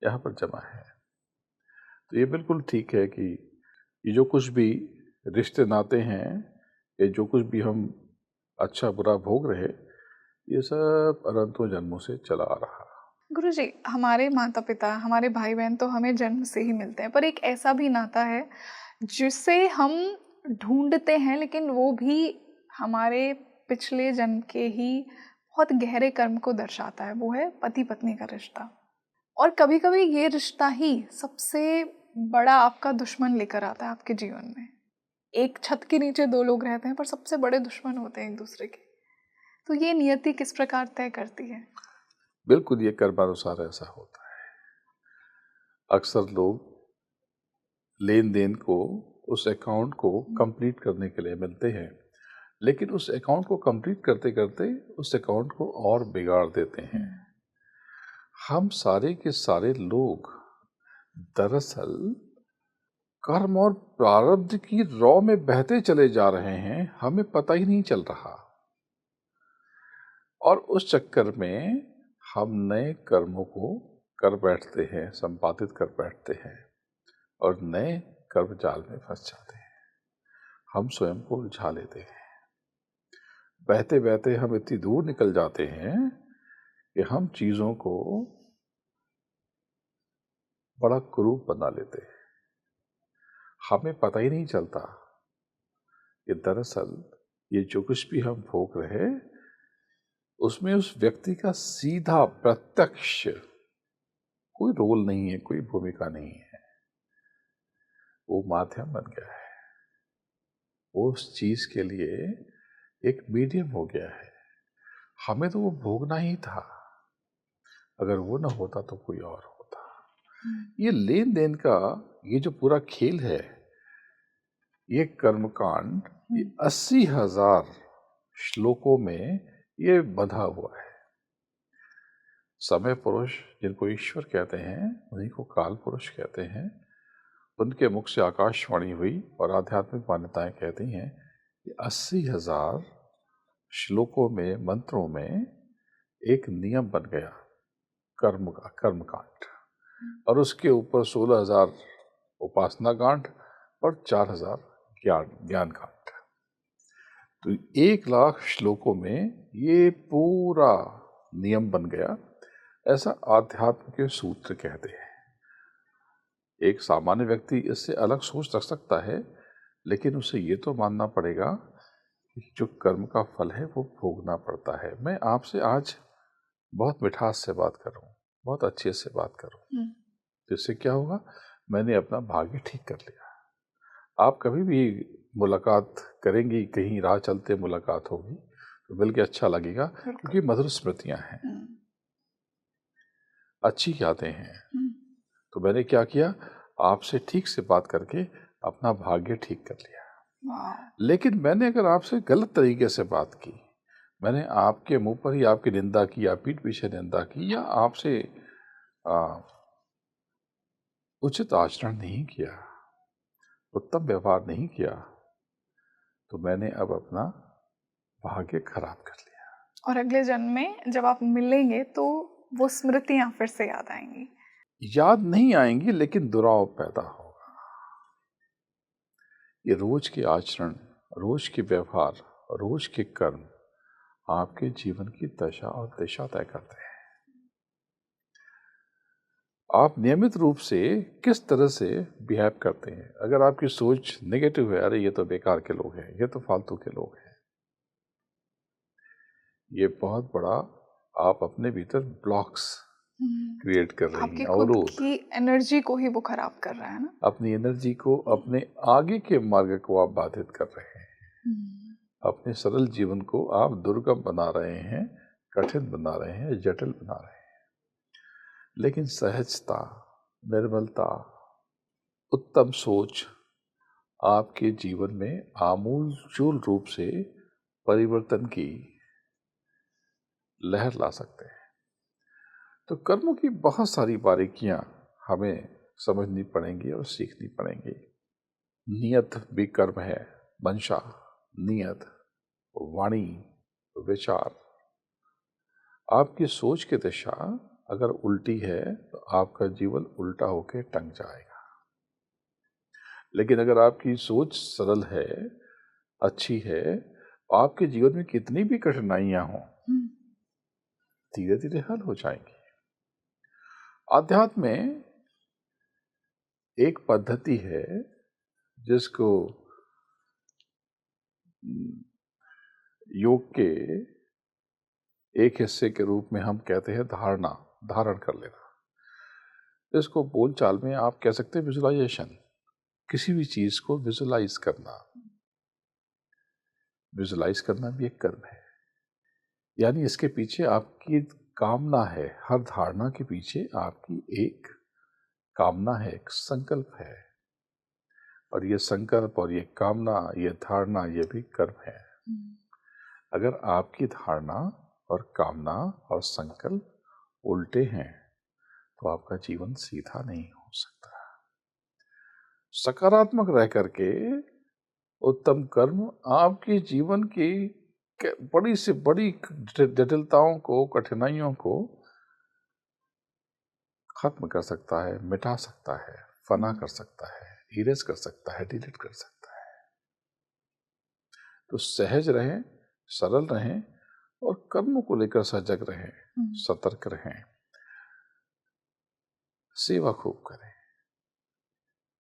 यहाँ पर जमा है। तो ये बिल्कुल ठीक है कि ये जो कुछ भी रिश्ते नाते हैं, ये जो कुछ भी हम अच्छा बुरा भोग रहे, ये सब अनंतों जन्मों से चला आ रहा। गुरुजी, हमारे माता पिता, हमारे भाई बहन तो हमें जन्म से ही मिलते हैं, पर एक ऐसा भी नाता है जिसे हम ढूंढते हैं, लेकिन वो भी हमारे पिछले जन्म के ही बहुत गहरे कर्म को दर्शाता है। वो है पति पत्नी का रिश्ता। और कभी कभी ये रिश्ता ही सबसे बड़ा आपका दुश्मन लेकर आता है आपके जीवन में। एक छत के नीचे दो लोग रहते हैं, पर सबसे बड़े दुश्मन होते हैं एक दूसरे के। तो ये नियति किस प्रकार तय करती है? बिल्कुल ये कर्मानुसार ऐसा होता है। अक्सर लोग लेन देन को, उस अकाउंट को कंप्लीट करने के लिए मिलते हैं, लेकिन उस अकाउंट को कंप्लीट करते करते उस अकाउंट को और बिगाड़ देते हैं। हम सारे के सारे लोग दरअसल कर्म और प्रारब्ध की रॉ में बहते चले जा रहे हैं, हमें पता ही नहीं चल रहा। और उस चक्कर में हम नए कर्मों को कर बैठते हैं, संपादित कर बैठते हैं, और नए कर्म जाल में फंस जाते हैं। हम स्वयं को उलझा लेते हैं। बहते बहते हम इतनी दूर निकल जाते हैं कि हम चीजों को बड़ा कुरूप बना लेते हैं। हमें पता ही नहीं चलता कि दरअसल ये जो कुछ भी हम भोग रहे हैं उसमें उस व्यक्ति का सीधा प्रत्यक्ष कोई रोल नहीं है, कोई भूमिका नहीं है। वो माध्यम बन गया है, वो उस चीज के लिए एक मीडियम हो गया है। हमें तो वो भोगना ही था, अगर वो ना होता तो कोई और होता। ये लेन देन का ये जो पूरा खेल है, ये कर्मकांड, ये 80,000 श्लोकों में ये बंधा हुआ है। समय पुरुष जिनको ईश्वर कहते हैं, उन्हीं को काल पुरुष कहते हैं, उनके मुख से आकाशवाणी हुई और आध्यात्मिक मान्यताएं कहती हैं कि 80,000 श्लोकों में, मंत्रों में एक नियम बन गया कर्म का, कर्मकांड, और उसके ऊपर 16,000 उपासना कांड और 4,000 ज्ञान कांड। तो 1,00,000 श्लोकों में ये पूरा नियम बन गया, ऐसा आध्यात्म के सूत्र कहते हैं। एक सामान्य व्यक्ति इससे अलग सोच रख सकता है, लेकिन उसे ये तो मानना पड़ेगा कि जो कर्म का फल है वो भोगना पड़ता है। मैं आपसे आज बहुत मिठास से बात कर रहा हूँ, बहुत अच्छे से बात कर रहा हूँ, तो इससे क्या होगा, मैंने अपना भाग्य ठीक कर लिया। आप कभी भी मुलाकात करेंगी, कहीं राह चलते मुलाकात होगी तो मिल के अच्छा लगेगा, क्योंकि मधुर स्मृतियां हैं, अच्छी यादें हैं। तो मैंने क्या किया, आपसे ठीक से बात करके अपना भाग्य ठीक कर लिया। लेकिन मैंने अगर आपसे गलत तरीके से बात की, मैंने आपके मुंह पर ही आपकी निंदा की या पीठ पीछे निंदा की या आपसे उचित आचरण नहीं किया, उत्तम व्यवहार नहीं किया, तो मैंने अब अपना भाग्य खराब कर लिया। और अगले जन्म में जब आप मिलेंगे तो वो स्मृतियां फिर से याद आएंगी। याद नहीं आएंगी, लेकिन दुराव पैदा होगा। ये रोज के आचरण, रोज के व्यवहार, रोज के कर्म आपके जीवन की दशा और दिशा तय करते हैं। आप नियमित रूप से किस तरह से बिहेव करते हैं। अगर आपकी सोच नेगेटिव है, अरे ये तो बेकार के लोग हैं, ये तो फालतू के लोग हैं, ये बहुत बड़ा आप अपने भीतर ब्लॉक्स क्रिएट कर रही हैं, आपकी खुद की एनर्जी को ही वो खराब कर रहा है ना, अपनी एनर्जी को, अपने आगे के मार्ग को आप बाधित कर रहे हैं, अपने सरल जीवन को आप दुर्गम बना रहे हैं, कठिन बना रहे हैं, जटिल बना रहे हैं। लेकिन सहजता, निर्मलता, उत्तम सोच आपके जीवन में आमूलचूल रूप से परिवर्तन की लहर ला सकते हैं। तो कर्मों की बहुत सारी बारीकियां हमें समझनी पड़ेंगी और सीखनी पड़ेंगी। नियत भी कर्म है, मंशा, नियत, वाणी, विचार। आपकी सोच की दिशा अगर उल्टी है तो आपका जीवन उल्टा होकर टंग जाएगा। लेकिन अगर आपकी सोच सरल है, अच्छी है, तो आपके जीवन में कितनी भी कठिनाइयां हों, धीरे धीरे हल हो जाएंगी। अध्यात्म में एक पद्धति है जिसको योग के एक हिस्से के रूप में हम कहते हैं धारणा, धारण कर लेना। इसको बोलचाल में आप कह सकते हैं विजुलाइजेशन। किसी भी चीज को विजुलाइज करना, विजुलाइज करना भी एक कर्म है। यानी इसके पीछे आपकी कामना है, हर धारणा के पीछे आपकी एक कामना है, एक संकल्प है, और ये संकल्प और ये कामना, ये धारणा, ये भी कर्म है। अगर आपकी धारणा और कामना और संकल्प उल्टे हैं तो आपका जीवन सीधा नहीं हो सकता। सकारात्मक रह करके उत्तम कर्म आपके जीवन की बड़ी से बड़ी जटिलताओं को, कठिनाइयों को खत्म कर सकता है, मिटा सकता है, फना कर सकता है, इरेज कर सकता है, डिलीट कर सकता है। तो सहज रहें, सरल रहें और कर्मों को लेकर सजग रहें, सतर्क रहें, सेवा खूब करें,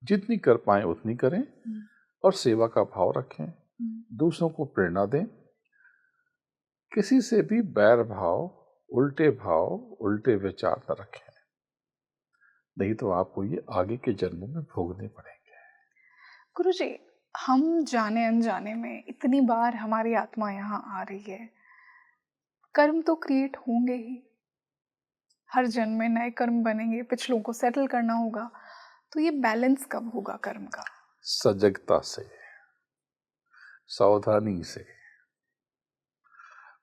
जितनी कर पाए उतनी करें और सेवा का भाव रखें, दूसरों को प्रेरणा दें। किसी से भी बैर भाव, उल्टे विचार न रखें, नहीं तो आपको ये आगे के जन्मों में भोगने पड़ेंगे। गुरुजी, हम जाने अनजाने में इतनी बार हमारी आत्मा यहाँ आ रही है, कर्म तो क्रिएट होंगे ही, हर जन्म में नए कर्म बनेंगे, पिछलों को सेटल करना होगा, तो ये बैलेंस कब होगा कर्म का? सजगता से, सावधानी से।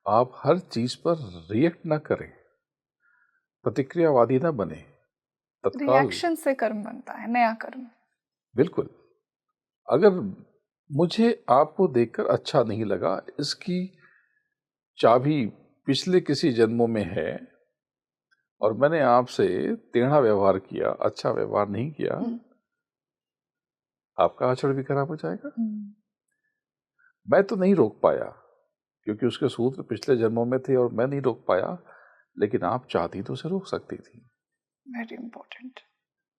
आप हर चीज पर रिएक्ट ना करें, प्रतिक्रियावादी ना बने, तत्काल। रिएक्शन से कर्म बनता है, नया कर्म। बिल्कुल। अगर मुझे आपको देखकर अच्छा नहीं लगा, इसकी चाबी पिछले किसी जन्मों में है और मैंने आपसे टेढ़ा व्यवहार किया, अच्छा व्यवहार नहीं किया, आपका आचरण भी खराब हो जाएगा। मैं तो नहीं रोक पाया क्योंकि उसके सूत्र पिछले जन्मों में थे और मैं नहीं रोक पाया, लेकिन आप चाहती तो उसे रोक सकती थी। वेरी इंपॉर्टेंट,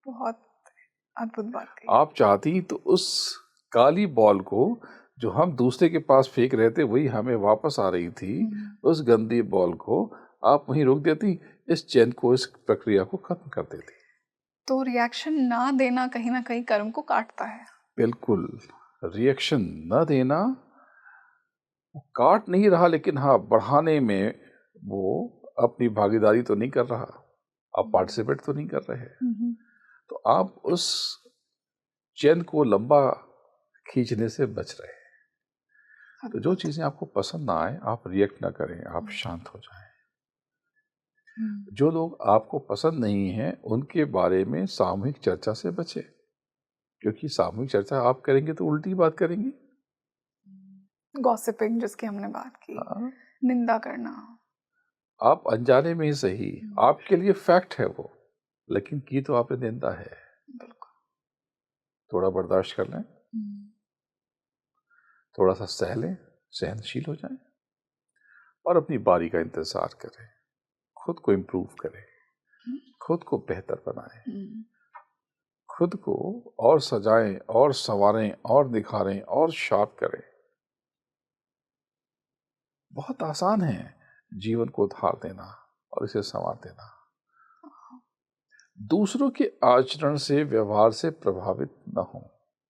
बहुत अद्भुत बात कही। आप चाहती तो उस काली बॉल को जो हम दूसरे के पास फेंक रहे थे, वही हमें वापस आ रही थी, उस गंदी बॉल को आप वहीं रोक देती, इस चेन को, इस प्रक्रिया को खत्म कर देती। तो रिएक्शन ना देना कहीं ना कहीं कर्म को काटता है। बिल्कुल, रिएक्शन न देना वो काट नहीं रहा, लेकिन हाँ, बढ़ाने में वो अपनी भागीदारी तो नहीं कर रहा, आप पार्टिसिपेट तो नहीं कर रहे हैं। तो आप उस चेन को लंबा खींचने से बच रहे हैं। तो जो चीजें आपको पसंद ना आए, आप रिएक्ट ना करें, आप शांत हो जाएं। जो लोग आपको पसंद नहीं हैं, उनके बारे में सामूहिक चर्चा से बचें, क्योंकि सामूहिक चर्चा आप करेंगे तो उल्टी बात करेंगी। गॉसिपिंग जिसकी हमने बात की, निंदा करना, आप अनजाने में ही सही, आपके लिए फैक्ट है वो, लेकिन की तो आपने निंदा है। बिल्कुल। थोड़ा बर्दाश्त कर लें, थोड़ा सा सह लें, सहनशील हो जाएं और अपनी बारी का इंतजार करें, खुद को इम्प्रूव करें, खुद को बेहतर बनाएं, खुद को और सजाएं और संवारें और निखारें और शार्प करें। बहुत आसान है जीवन को उधार देना और इसे संवार देना। दूसरों के आचरण से, व्यवहार से प्रभावित न हो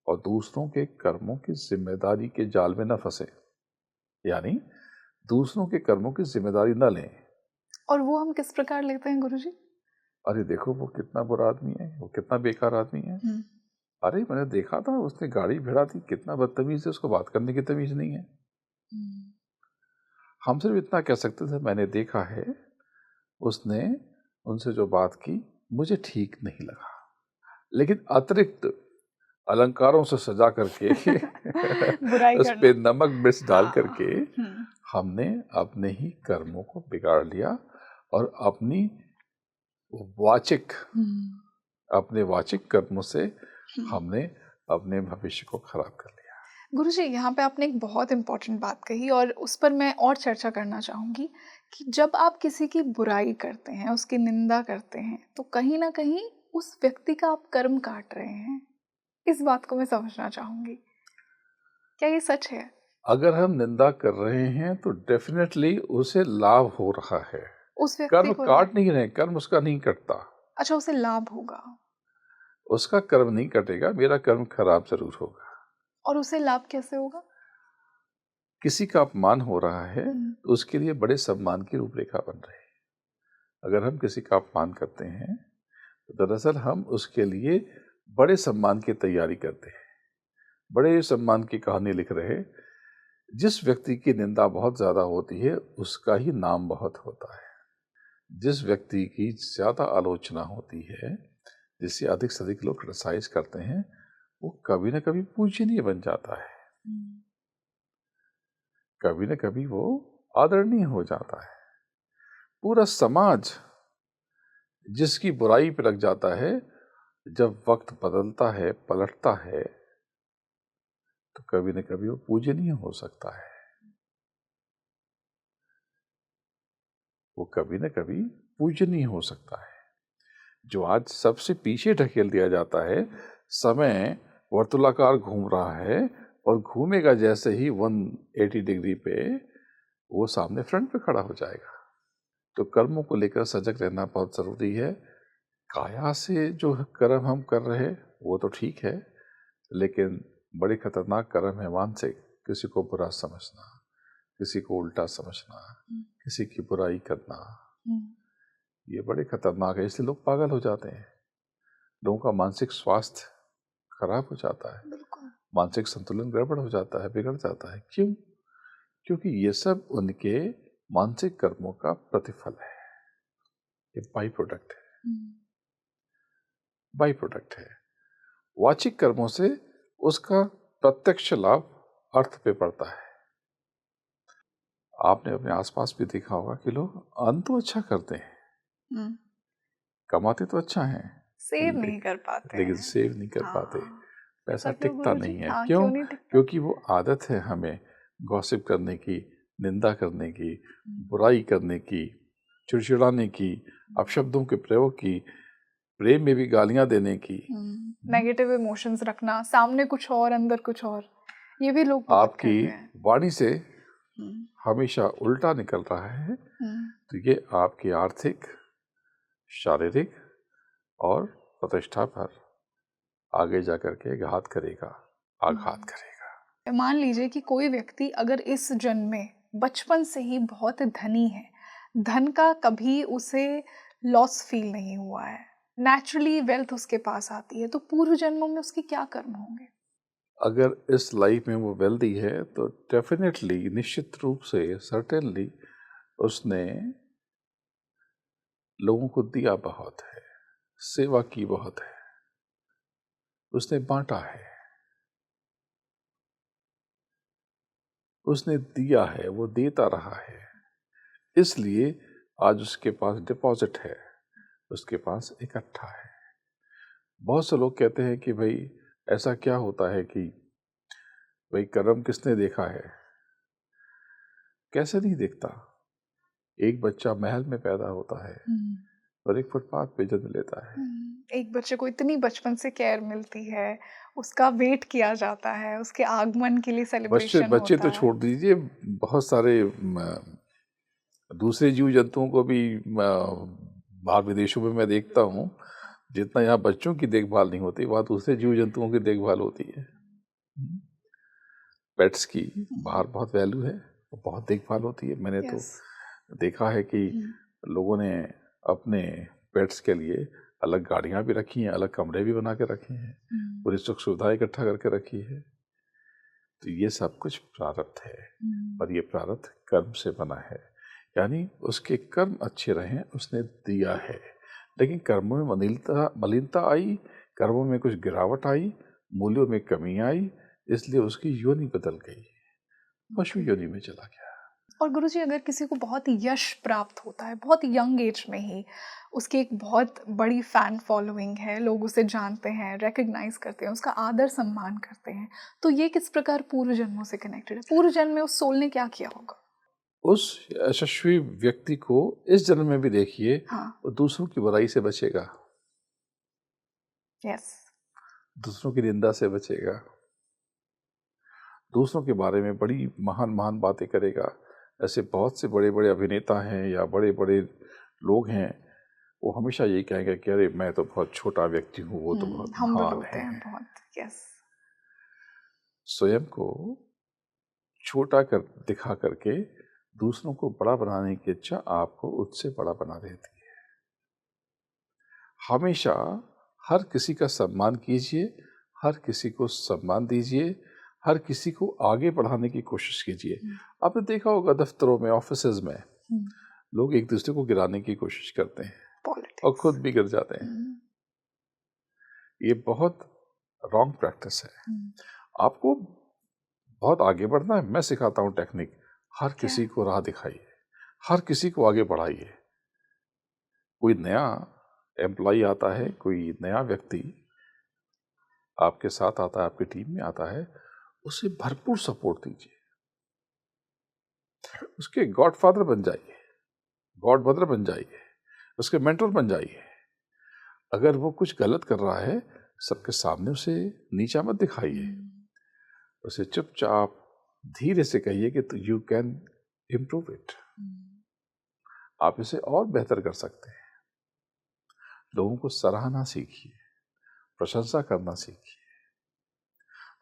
और दूसरों के कर्मों की जिम्मेदारी के जाल में न फंसे, यानी दूसरों के कर्मों की जिम्मेदारी न लें। और वो हम किस प्रकार लेते हैं गुरुजी? अरे देखो, वो कितना बुरा आदमी है, वो कितना बेकार आदमी है। अरे मैंने देखा था, उसने गाड़ी भिड़ा थी, कितना बदतमीज है, उसको बात करने की तमीज नहीं है। हम सिर्फ इतना कह सकते थे, मैंने देखा है, उसने उनसे जो बात की मुझे ठीक नहीं लगा, लेकिन अतिरिक्त अलंकारों से सजा करके उस पे नमक मिर्च डाल करके हमने अपने ही कर्मों को बिगाड़ लिया और अपने वाचिक कर्मों से हमने अपने भविष्य को खराब कर लिया। गुरुजी, यहाँ पे आपने एक बहुत इम्पोर्टेंट बात कही और उस पर मैं और चर्चा करना चाहूँगी कि जब आप किसी की बुराई करते हैं, उसकी निंदा करते हैं, तो कहीं ना कहीं उस व्यक्ति का आप कर्म काट रहे हैं। इस बात को मैं समझना चाहूँगी, क्या ये सच है? अगर हम निंदा कर रहे हैं तो डेफिनेटली उसे लाभ हो रहा है, उस व्यक्ति कर्म को काट नहीं रहे, कर्म उसका नहीं कटता। अच्छा, उसे लाभ होगा? उसका कर्म नहीं कटेगा, मेरा कर्म खराब जरूर होगा। और उसे लाभ कैसे होगा? किसी का अपमान हो रहा है तो उसके लिए बड़े सम्मान की रूपरेखा बन रही है। अगर हम किसी का अपमान करते हैं तो दरअसल हम उसके लिए बड़े सम्मान की तैयारी करते हैं, बड़े सम्मान की कहानी लिख रहे हैं। जिस व्यक्ति की निंदा बहुत ज्यादा होती है उसका ही नाम बहुत होता है। जिस व्यक्ति की ज्यादा आलोचना होती है, जिसे अधिक से अधिक लोग क्रिटिसाइज करते हैं, वो कभी ना कभी पूजनीय बन जाता है, कभी ना कभी वो आदरणीय हो जाता है। पूरा समाज जिसकी बुराई पे लग जाता है, जब वक्त बदलता है, पलटता है, तो कभी न कभी वो पूजनीय हो सकता है, वो कभी न कभी पूजनीय हो सकता है। जो आज सबसे पीछे ढकेल दिया जाता है, समय वर्तुलाकार घूम रहा है और घूमेगा जैसे ही 180 डिग्री पे वो सामने फ्रंट पे खड़ा हो जाएगा। तो कर्मों को लेकर सजग रहना बहुत ज़रूरी है। काया से जो कर्म हम कर रहे हैं वो तो ठीक है, लेकिन बड़े खतरनाक कर्म है मानसिक। किसी को बुरा समझना, किसी को उल्टा समझना, किसी की बुराई करना, ये बड़े खतरनाक है। इसलिए लोग पागल हो जाते हैं, लोगों का मानसिक स्वास्थ्य खराब हो जाता है, मानसिक संतुलन गड़बड़ हो जाता है, बिगड़ जाता है। क्यों? क्योंकि ये सब उनके मानसिक कर्मों का प्रतिफल है, ये बाई प्रोडक्ट है, बाई प्रोडक्ट है। वाचिक कर्मों से उसका प्रत्यक्ष लाभ अर्थ पे पड़ता है। आपने अपने आसपास भी देखा होगा कि लोग अन्न तो अच्छा करते हैं, कमाते तो अच्छा है, सेव नहीं कर पाते, लेकिन सेव नहीं कर पाते, पैसा टिकता नहीं है। क्यों? क्यों नहीं टिकता? क्योंकि वो आदत है हमें गॉसिप करने की, निंदा करने की, बुराई करने की, चिड़चिड़ाने की, अपशब्दों के प्रयोग की, प्रेम में भी गालियां देने की, नेगेटिव इमोशंस रखना, सामने कुछ और अंदर कुछ और, ये भी लोग बहुत आपकी करते हैं। वाणी से हमेशा उल्टा निकल रहा है, तो ये आपकी आर्थिक, शारीरिक और प्रतिष्ठा पर आगे जाकर के आघात करेगा। मान लीजिए कि कोई व्यक्ति अगर इस जन्म में बचपन से ही बहुत धनी है, धन का कभी उसे लॉस फील नहीं हुआ है, नेचुरली वेल्थ उसके पास आती है, तो पूर्व जन्मों में उसके क्या कर्म होंगे? अगर इस लाइफ में वो वेल्दी है तो डेफिनेटली, निश्चित रूप से, सर्टेनली उसने लोगों को दिया बहुत है, सेवा की बहुत है, उसने बांटा है, उसने दिया है, वो देता रहा है। इसलिए आज उसके पास डिपॉजिट है, उसके पास इकट्ठा है। बहुत से लोग कहते हैं कि भाई ऐसा क्या होता है कि भाई कर्म किसने देखा है? कैसे नहीं देखता? एक बच्चा महल में पैदा होता है और एक फुटपाथ पे जन्म लेता है। एक बच्चे को इतनी बचपन से केयर मिलती है, उसका वेट किया जाता है, उसके आगमन के लिए सेलिब्रेशन बच्चे होता तो छोड़ दीजिए, बहुत सारे दूसरे जीव जंतुओं को भी बाहर विदेशों में मैं देखता हूँ, जितना यहाँ बच्चों की देखभाल नहीं होती, वहाँ दूसरे जीव जंतुओं की देखभाल होती है। पेट्स की बाहर बहुत वैल्यू है, बहुत देखभाल होती है। मैंने तो देखा है कि लोगों ने अपने पेट्स के लिए अलग गाड़ियाँ भी रखी हैं, अलग कमरे भी बना के रखे हैं, पूरी सुख सुविधा इकट्ठा करके रखी है। तो ये सब कुछ प्रारब्ध है, और ये प्रारब्ध कर्म से बना है, यानी उसके कर्म अच्छे रहे, उसने दिया है। लेकिन कर्मों में मलिनता आई, कर्मों में कुछ गिरावट आई, मूल्यों में कमी आई, इसलिए उसकी योनि बदल गई, पशु योनि में चला गया। और गुरुजी, अगर किसी को बहुत यश प्राप्त होता है बहुत यंग एज में ही, उसकी एक बहुत बड़ी फैन फॉलोइंग है, लोग उसे जानते हैं, रिकग्नाइज करते हैं, उसका आदर सम्मान करते हैं, तो ये किस प्रकार पूर्व जन्मों से कनेक्टेड है? पूर्व जन्म में उस सोल ने क्या किया होगा? उस यशस्वी व्यक्ति को इस जन्म में भी देखिए, वो दूसरों की बुराई से बचेगा, दूसरों की निंदा से बचेगा, दूसरों के बारे में बड़ी महान महान बातें करेगा। ऐसे बहुत से बड़े बड़े अभिनेता हैं या बड़े बड़े लोग हैं, वो हमेशा यही कहेंगे कि अरे मैं तो बहुत छोटा व्यक्ति हूँ, वो तो बहुत महान है। स्वयं को छोटा कर दिखा करके दूसरों को बड़ा बनाने की इच्छा आपको उससे बड़ा बना देती है। हमेशा हर किसी का सम्मान कीजिए, हर किसी को सम्मान दीजिए, हर किसी को आगे बढ़ाने की कोशिश कीजिए। आपने देखा होगा दफ्तरों में, ऑफिसेज में लोग एक दूसरे को गिराने की कोशिश करते हैं और खुद भी गिर जाते हैं। ये बहुत रॉन्ग प्रैक्टिस है। आपको बहुत आगे बढ़ना है, मैं सिखाता हूँ टेक्निक। हर किसी को राह दिखाइए, हर किसी को आगे बढ़ाइए। कोई नया एम्प्लॉय आता है, कोई नया व्यक्ति आपके साथ आता है, आपकी टीम में आता है, उसे भरपूर सपोर्ट दीजिए, उसके गॉडफादर बन जाइए, गॉडमदर बन जाइए, उसके मेंटर बन जाइए। अगर वो कुछ गलत कर रहा है, सबके सामने उसे नीचा मत दिखाइए, उसे चुपचाप धीरे से कहिए कि यू कैन इम्प्रूव इट, आप इसे और बेहतर कर सकते हैं। लोगों को सराहना सीखिए, प्रशंसा करना सीखिए।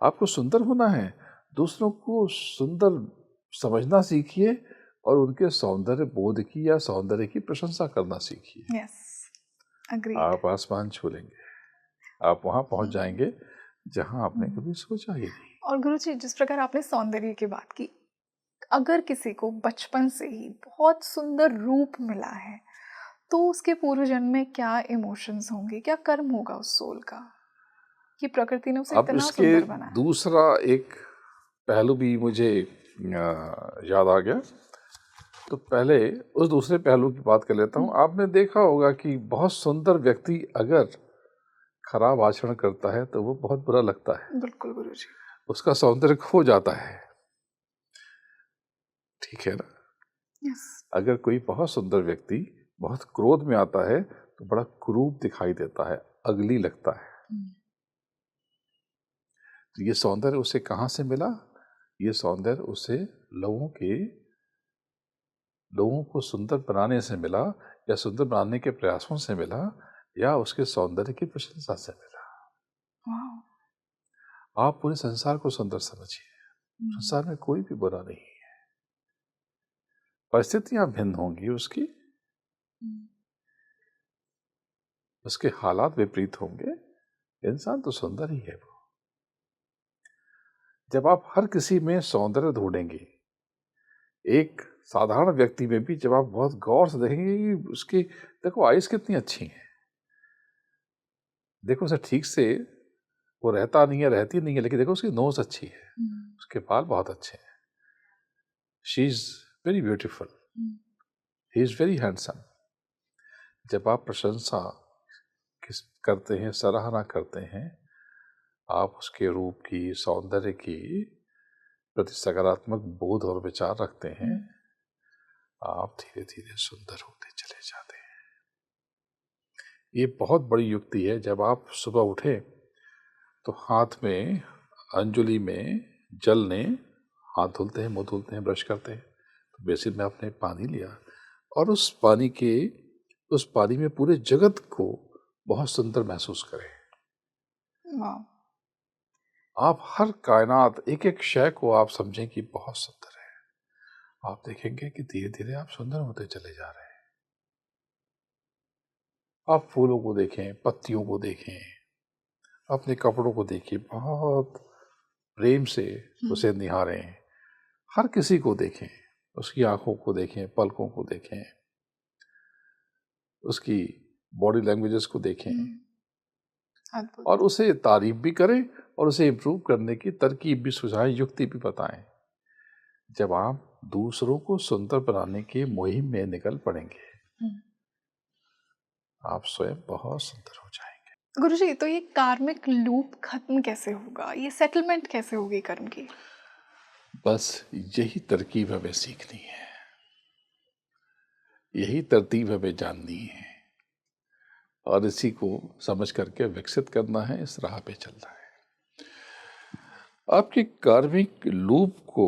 आपको सुंदर होना है, दूसरों को सुंदर समझना सीखिए और उनके सौंदर्य बोध की या सौंदर्य की प्रशंसा करना सीखिए। Yes, agreed. आप आसमान छू लेंगे, आप वहां पहुंच जाएंगे जहां आपने कभी सोचा ही नहीं। और गुरुजी, जिस प्रकार आपने सौंदर्य की बात की, अगर किसी को बचपन से ही बहुत सुंदर रूप मिला है तो उसके पूर्व जन्म में क्या इमोशंस होंगे, क्या कर्म होगा उस सोल का कि प्रकृति ने उसे अब इतना इसके सुंदर बनाया? दूसरा एक पहलू भी मुझे याद आ गया। तो पहले उस दूसरे पहलू की बात कर लेता हूँ। आपने देखा होगा कि बहुत सुंदर व्यक्ति अगर खराब आचरण करता है तो वो बहुत बुरा लगता है, बिल्कुल गुरुजी। उसका सौंदर्य खो जाता है, ठीक है ना। यस। अगर कोई बहुत सुंदर व्यक्ति बहुत क्रोध में आता है तो बड़ा क्रूर दिखाई देता है, अगली लगता है। तो ये सौंदर्य उसे कहाँ से मिला? ये सौंदर्य उसे लोगों को सुंदर बनाने से मिला, या सुंदर बनाने के प्रयासों से मिला, या उसके सौंदर्य की प्रशंसा से मिला। आप पूरे संसार को सुंदर समझिए, संसार में कोई भी बुरा नहीं है। परिस्थितियां भिन्न होंगी उसकी, उसके हालात विपरीत होंगे, इंसान तो सुंदर ही है वो। जब आप हर किसी में सौंदर्य ढूंढेंगे, एक साधारण व्यक्ति में भी जब आप बहुत गौर से देखेंगे कि उसकी देखो आइज कितनी अच्छी है, देखो उसे ठीक से वो रहता नहीं है, रहती नहीं है, लेकिन देखो उसकी नोज अच्छी है, उसके बाल बहुत अच्छे हैं, she is very beautiful, he is very handsome. जब आप प्रशंसा करते हैं, सराहना करते हैं, आप उसके रूप की, सौंदर्य की प्रति सकारात्मक बोध और विचार रखते हैं, आप धीरे धीरे सुंदर होते चले जाते हैं। ये बहुत बड़ी युक्ति है। जब आप सुबह उठे तो हाथ में अंजुलि में जल ने हाथ धुलते हैं, मुंह धुलते हैं, ब्रश करते हैं, तो बेसिन में आपने पानी लिया और उस पानी में पूरे जगत को बहुत सुंदर महसूस करें। आप हर कायनात, एक एक शय को आप समझें कि बहुत सुंदर है। आप देखेंगे कि धीरे धीरे आप सुंदर होते चले जा रहे हैं। आप फूलों को देखें, पत्तियों को देखें, अपने कपड़ों को देखिए, बहुत प्रेम से उसे निहारें। हर किसी को देखें, उसकी आंखों को देखें, पलकों को देखें, उसकी बॉडी लैंग्वेजेस को देखें और उसे तारीफ भी करें और उसे इम्प्रूव करने की तरकीब भी सुझाएं, युक्ति भी बताएं। जब आप दूसरों को सुंदर बनाने की मुहिम में निकल पड़ेंगे, आप स्वयं बहुत सुंदर हो जाएंगे। गुरुजी, तो ये कार्मिक लूप खत्म कैसे होगा, ये सेटलमेंट कैसे होगी कर्म की? बस यही तरकीब हमें सीखनी है, यही तरतीब हमें जाननी है और इसी को समझ करके विकसित करना है, इस राह पे चलना है। आपके कार्मिक लूप को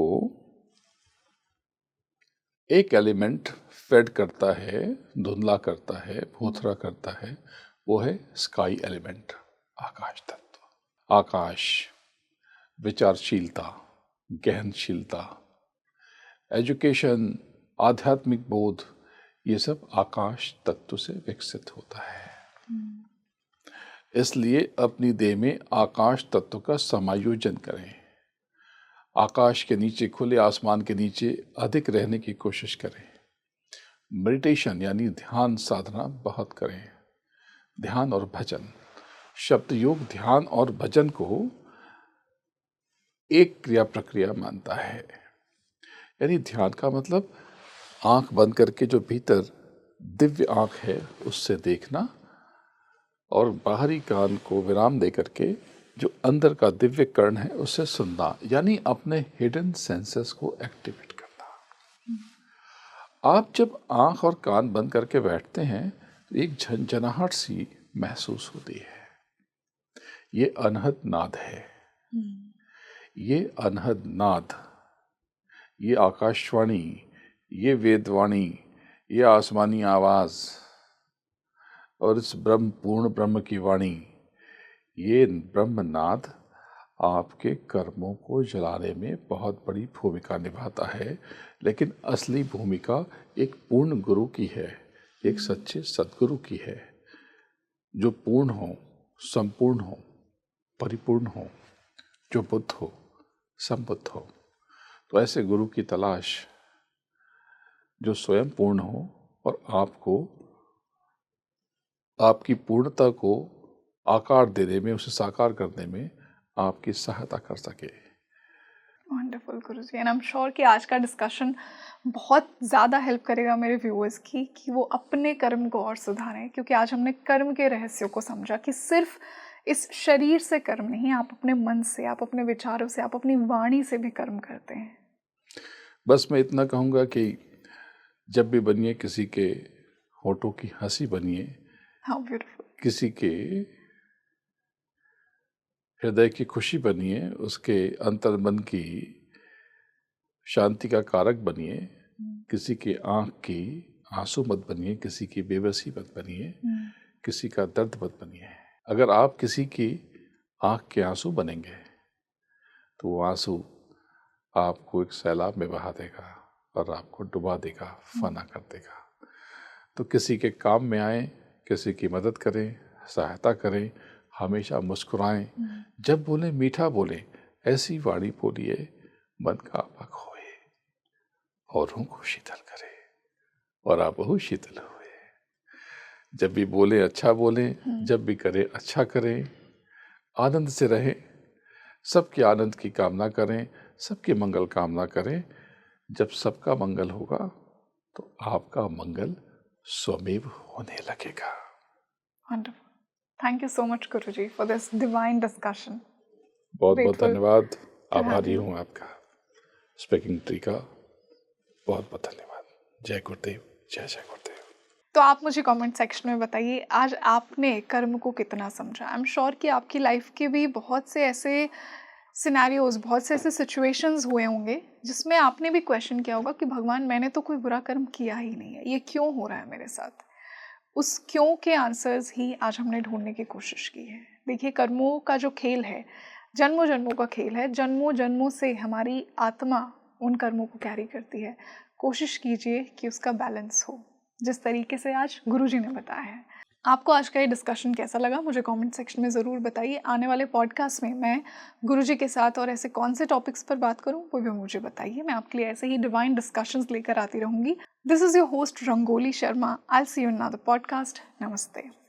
एक एलिमेंट फेड करता है, धुंधला करता है, भूथरा करता है, वो है स्काई एलिमेंट, आकाश तत्व। आकाश, विचारशीलता, गहनशीलता, एजुकेशन, आध्यात्मिक बोध, ये सब आकाश तत्व से विकसित होता है। इसलिए अपनी देह में आकाश तत्व का समायोजन करें। आकाश के नीचे, खुले आसमान के नीचे अधिक रहने की कोशिश करें। मेडिटेशन यानी ध्यान साधना बहुत करें। ध्यान और भजन, शब्द योग ध्यान और भजन को एक क्रिया प्रक्रिया मानता है। यानी ध्यान का मतलब आंख बंद करके जो भीतर दिव्य आंख है उससे देखना और बाहरी कान को विराम दे करके जो अंदर का दिव्य कर्ण है उससे सुनना, यानी अपने हिडन सेंसेस को एक्टिवेट करना। आप जब आंख और कान बंद करके बैठते हैं तो एक झंझनाहट सी महसूस होती है। ये अनहद नाद है। ये अनहद नाद, ये आकाशवाणी, ये वेदवाणी, ये आसमानी आवाज और इस पूर्ण ब्रह्म की वाणी, ये ब्रह्मनाद आपके कर्मों को जलाने में बहुत बड़ी भूमिका निभाता है। लेकिन असली भूमिका एक पूर्ण गुरु की है, एक सच्चे सद्गुरु की है, जो पूर्ण हो, संपूर्ण हो, परिपूर्ण हो, जो बुद्ध हो, संबुद्ध हो। तो ऐसे गुरु की तलाश जो स्वयं पूर्ण हो और आपको आपकी पूर्णता को आकार देने में, उसे साकार करने में आपकी सहायता कर सके। Wonderful Guruji, and I am sure कि आज का डिस्कशन बहुत ज़्यादा हेल्प करेगा मेरे व्यूअर्स की कि वो अपने कर्म को और सुधारें, क्योंकि आज हमने कर्म के रहस्यों को समझा कि सिर्फ इस शरीर से कर्म नहीं, आप अपने मन से, आप अपने विचारों से, आप अपनी वाणी से भी कर्म करते हैं। बस मैं इतना कहूँगा कि जब भी बनिए किसी के होठों की हंसी बनिए, हाउ ब्यूटीफुल, किसी के हृदय की खुशी बनिए, उसके अंतर्मन की शांति का कारक बनिए। किसी की आंख की आंसू मत बनिए, किसी की बेबसी मत बनिए, किसी का दर्द मत बनिए। अगर आप किसी की आंख के आंसू बनेंगे तो वो आंसू आपको एक सैलाब में बहा देगा और आपको डुबा देगा, फना कर देगा। तो किसी के काम में आए, किसी की मदद करें, सहायता करें, हमेशा मुस्कुराएं, जब बोले मीठा बोले, ऐसी वाणी बोलिए मन का आपक होए और को शीतल करे और आप बहु शीतल हुए। जब भी बोले अच्छा बोलें, जब भी करें अच्छा करें, आनंद से रहें, सबके आनंद की कामना करें, सबके मंगल कामना करें। जब सबका मंगल होगा तो आपका मंगल स्वमेव होने लगेगा। Wonderful, thank you so much Guruji for this divine discussion. बहुत बहुत Grateful धन्यवाद, to have आभारी you. हूँ आपका। स्पीकिंग ट्री का बहुत बहुत धन्यवाद। जय गुरुदेव, जय जय गुरुदेव। तो आप मुझे कमेंट सेक्शन में बताइए आज आपने कर्म को कितना समझा। आई एम श्योर कि आपकी लाइफ के भी बहुत से ऐसे सिनेरियोज, बहुत से ऐसे सिचुएशंस हुए होंगे जिसमें आपने भी क्वेश्चन किया होगा कि भगवान मैंने तो कोई बुरा कर्म किया ही नहीं है, ये क्यों हो रहा है मेरे साथ। उस क्यों के आंसर्स ही आज हमने ढूंढने की कोशिश की है। देखिए, कर्मों का जो खेल है जन्मों जन्मों का खेल है। जन्मों जन्मों से हमारी आत्मा उन कर्मों को कैरी करती है। कोशिश कीजिए कि उसका बैलेंस हो, जिस तरीके से आज गुरुजी ने बताया है। आपको आज का ये डिस्कशन कैसा लगा मुझे कमेंट सेक्शन में ज़रूर बताइए। आने वाले पॉडकास्ट में मैं गुरुजी के साथ और ऐसे कौन से टॉपिक्स पर बात करूं वो भी मुझे बताइए। मैं आपके लिए ऐसे ही डिवाइन डिस्कशंस लेकर आती रहूँगी। This is your host rangoli Sharma. I will see you in another podcast. नमस्ते।